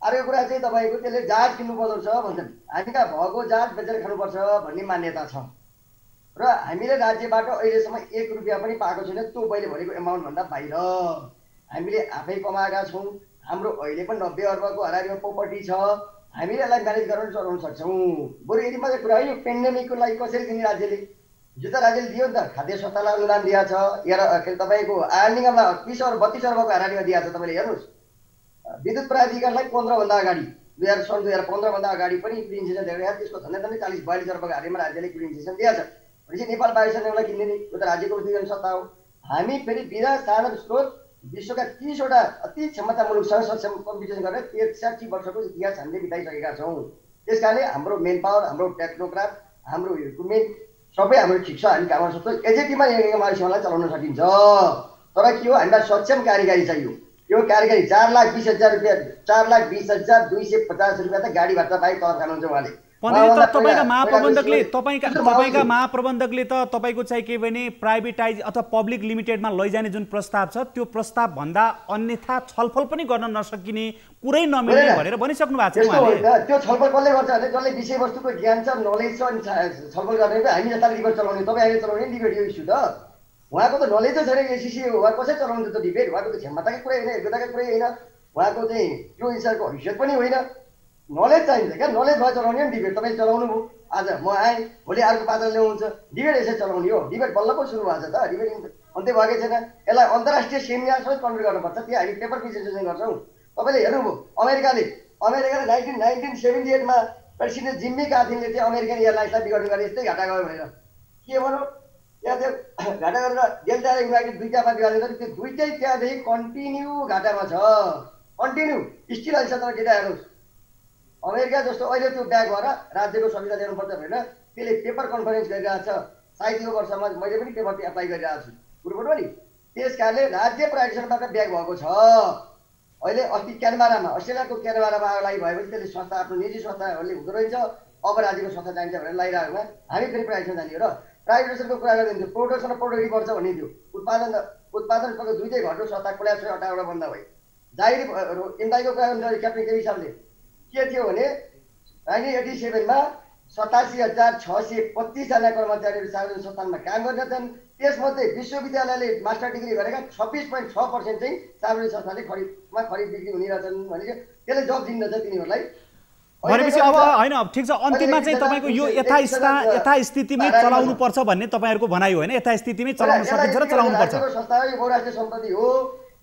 S2: अर्को कुरा चाहिँ तपाईँको त्यसले जहाज किन्नु पर्छ भन्छन्। हामी कहाँ भएको जहाज बेचेर खानुपर्छ भन्ने मान्यता छ र हामीले राज्यबाट अहिलेसम्म 1 रुपियाँ पनि पाएको छैन। त्यो मैले भनेको एमाउन्टभन्दा बाहिर हामीले आफै कमाएका छौँ। हाम्रो अहिले पनि 90 अर्बको हाराहारीमा प्रोपर्टी छ। हामीले यसलाई म्यानेज गर्न चलाउन सक्छौँ। बरु यदि मात्रै कुरा यो पेन्डेमिकको लागि कसरी दिने राज्यले? जो त राज्यले दियो नि त, खाद्य संस्थालाई अनुदान दिएको छ। के तपाईँको आर्निङमा 30 अर्ब 32 अर्बको हाराहारीमा दिएको छ। तपाईँले हेर्नुहोस्, विद्युत प्राधिकरणलाई 15भन्दा अगाडि सन् 2015 भन्दा अगाडि पनि ग्रिन सेसन दिएको छ। त्यसको झन्डै 40-42 अर्बको हाराहारीमा राज्यले ग्रिन सेसन दिएको छ। भनेपछि नेपाल वायुसेनालाई किन्ने नि, यो त राज्यको उद्योगन सत्ता हो। हामी फेरि बिना साधन स्रोत विश्वका 30वटा अति क्षमता मुलुकसँग सक्षम कम्पिटिसन गरेर 63 वर्षको इतिहास हामीले बिताइसकेका छौँ। त्यस कारणले हाम्रो मेन पावर, हाम्रो टेक्नोक्राट, हाम्रो इक्विपमेन्ट सबै हाम्रो ठिक छ। हामी काम गर्न सक्छौँ। एजेटीमा मान्छेहरूलाई चलाउन सकिन्छ। तर के हो हामीलाई सक्षम कार्यकारी चाहियो। यो कार्यकारी 4,20,000 रुपैयाँ 4,20,250 रुपैयाँ त गाडी भत्ता बाहेक तलब खानुहुन्छ उहाँले।
S1: तपाईँका महाप्रबन्धकले त तपाईँको चाहिँ के भने प्राइभेटाइज अथवा पब्लिक लिमिटेडमा लैजाने जुन प्रस्ताव छ त्यो प्रस्ताव भन्दा अन्यथा छलफल पनि गर्न नसकिने कुरै नमिल्ने भनेर भनिसक्नु भएको छ उहाँले।
S2: त्यो छलफल कसले गर्छ भने जसले विषयवस्तुको ज्ञान छ नलेज छ अनि छलफल गर्ने हामी जस्ता डिबेट चलाउने तपाईँहरूले चलाउने डिबेट यो इस्यु त उहाँको त नलेजै छैन। एससिसी उहाँ कसरी चलाउँछ त डिबेट? उहाँको त क्षमताकै कुरै होइन, योग्यताकै कुरै होइन, उहाँको चाहिँ त्यो हिसाबको हैसियत पनि होइन। नलेज चाहिन्छ क्या, नलेज भए चलाउने नि डिबेट। तपाईँ चलाउनु भयो, आज म आएँ, भोलि अर्को पात्र ल्याउनुहुन्छ, डिबेट यसरी चलाउने हो। डिबेट बल्ल पो सुरु भएको छ त, डिबेट अन्त्य भएकै छैन। यसलाई अन्तर्राष्ट्रिय सेमिनारसम्म कन्भर्ट गर्नुपर्छ, त्यहाँ हामी पेपर प्रेजेन्टेसन गर्छौँ। तपाईँले हेर्नुभयो अमेरिकाले 1978मा प्रेसिडेन्ट जिम्मी कार्थिनले चाहिँ अमेरिकन एयरलाइन्सलाई बिगार्नु गरे यस्तै घाटा गयो भनेर। के भनौँ यहाँ त्यो घाटा गरेर डेल्टा र युनाइटेड दुईवटामा बिगार्नु गरे, त्यो दुइटै त्यहाँदेखि कन्टिन्यू घाटामा छ, कन्टिन्यू स्टिल अहिले तपाईँ डेटा हेर्नुहोस्। अमेरिका जस्तो अहिले त्यो ब्याक भएर राज्यको संविधान ल्याउनुपर्छ भनेर त्यसले पेपर कन्फरेन्स गरिरहेको छ। सायद यो वर्षमा मैले पनि पेपर एप्लाई गरिरहेको छु कुरोबाट नि। त्यस कारणले राज्य प्राइभेटबाट ब्याक भएको छ। अहिले अस्ति क्यानबरामा, अस्ट्रेलियाको क्यानबरामा आग लागि भएपछि त्यसले संस्था आफ्नो निजी संस्थाहरूले हुँदो रहेछ, अब राज्यको संस्था चाहिन्छ भनेर लगाइरहेकोमा हामी फेरि प्राइभेटमा जाने हो। र प्राइभेटेसनको कुरा गरिदिन्थ्यो, प्रोडक्सन र प्रोडक्टिभ बढ्छ भन्ने थियो। उत्पादन दुइटै घट्यो, संस्था कोल्याप्स 18वटा बन्द भयो। जाहिर इम्दाईको कुरा गर्नु क्याप्टेन केबी साहबले के थियो भने 1987मा 87,625 जना कर्मचारीहरू सार्वजनिक संस्थानमा काम गर्दछन्। त्यसमध्ये विश्वविद्यालयले मास्टर डिग्री गरेका 26.6% चाहिँ सार्वजनिक संस्थाले खरिद बिक्री हुने रहेछन् भनेको त्यसले जब दिँदछ तिनीहरूलाई।
S1: भनेपछि अब होइन ठिक छ, अन्तिममा चाहिँ तपाईँको यो यथास्थितिमै चलाउनु पर्छ भन्ने तपाईँहरूको भनाइ होइन? यथास्थितिमै चलाउन सकिन्छ र चलाउनु पर्छ।
S2: संस्था हो, यो बहुराष्ट्रिय सम्पत्ति हो।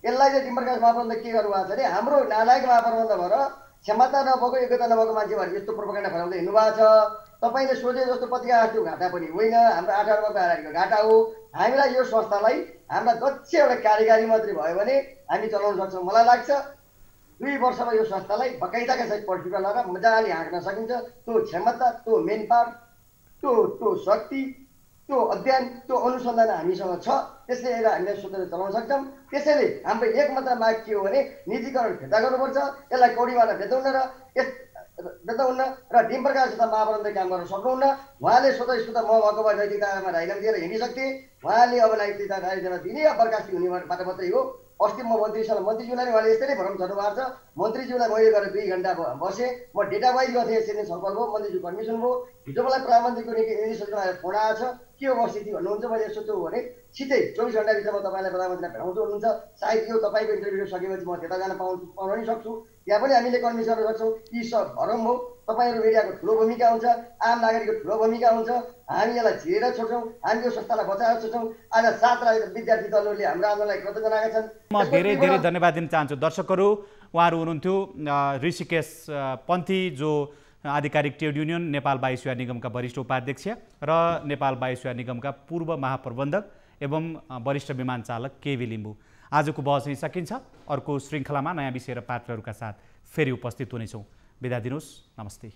S2: यसलाई चाहिँ टिम्बरकास्ट महाप्रबन्ध के गर्नुभएको छ भने हाम्रो नालायक महाप्रबन्ध भएर क्षमता नभएको योग्यता नभएको मान्छेहरू यस्तो प्रोपोगन्डा फैलाउँदै हिँड्नु भएको छ। तपाईँले सोचे जस्तो पत्रिका त्यो घाटा पनि होइन, हाम्रो 8 अर्बको हाराहारीको घाटा हो। हामीलाई यो संस्थालाई हाम्रा दक्ष एउटा कार्यकारी मात्रै भयो भने हामी चलाउन सक्छौँ। मलाई लाग्छ 2 वर्षमा यो संस्थालाई बकाइदाका सहित पल्टिका लगाएर मजाले हाँक्न सकिन्छ। त्यो क्षमता, त्यो मेन पावर, त्यो शक्ति, त्यो अध्ययन, त्यो अनुसन्धान हामीसँग छ। त्यसले हामीले स्वतन्त्र चलाउन सक्छौँ। त्यसैले हाम्रो एक मात्र माग के हो भने निजीकरण फिर्ता गर्नुपर्छ, यसलाई कौडीबाट बेच्नुहुन्न र टिम्बरकास्ट जस्ता महाप्रबन्धक काम गर्न सक्नुहुन्न। उहाँले स्वतः म भएको भए नैतिकतामा राजीनामा दिएर हिँडिसक्थे। उहाँले अब नैतिकता राजीनामा दिने या बर्खास्ती हुनेबाट मात्रै हो। अस्ति म मन्त्रीज्यूलाई उहाँले यस्तै नै भरम झर्नु भएको छ। मन्त्रीज्यूलाई मैले गएर 2 घन्टा बसेँ, म डेटा वाइज गर्थेँ, यसरी छलफल भयो, मन्त्रीज्यू कन्डिसन भयो। हिजो मलाई प्रधानमन्त्रीको निजी फोन आएको छ, के हो स्थिति भन्नुहुन्छ। मैले सोध्छु भने छिटै 24 घन्टाभित्रमा तपाईँलाई प्रधानमन्त्रीलाई भेटाउँछु भन्नुहुन्छ। सायद यो तपाईँको इन्टरभ्यू सकेपछि म त्यता जान पाउन पनि सक्छु, त्यहाँ पनि हामीले कन्भिन्स गर्न सक्छौँ। यी सब भरम हो। तपाईँहरू मिडियाको ठुलो भूमिका हुन्छ, आम नागरिकको ठुलो भूमिका हुन्छ। हामी यसलाई छिरेर छोड्छौँ, हामी यो संस्थालाई बचाएर छोड्छौँ। आज 7 विद्यार्थी दलहरूले हाम्रो आन्दोलनलाई कृतज्ञ जनाएका छन्।
S1: म धेरै धेरै धन्यवाद दिन चाहन्छु। दर्शकहरू, उहाँहरू हुनुहुन्थ्यो ऋषिकेश पन्थी, जो आधिकारिक ट्रेड युनियन नेपाल वायुसेवा निगमका वरिष्ठ उपाध्यक्ष र नेपाल वायुसेवा निगमका पूर्व महाप्रबन्धक एवं वरिष्ठ विमान चालक केबी लिम्बू। आजको बहस यहीँ सकिन्छ। अर्को श्रृङ्खलामा नयाँ विषय र पात्रहरूका साथ फेरि उपस्थित हुनेछौँ। बिदा दिनुहोस्, नमस्ते।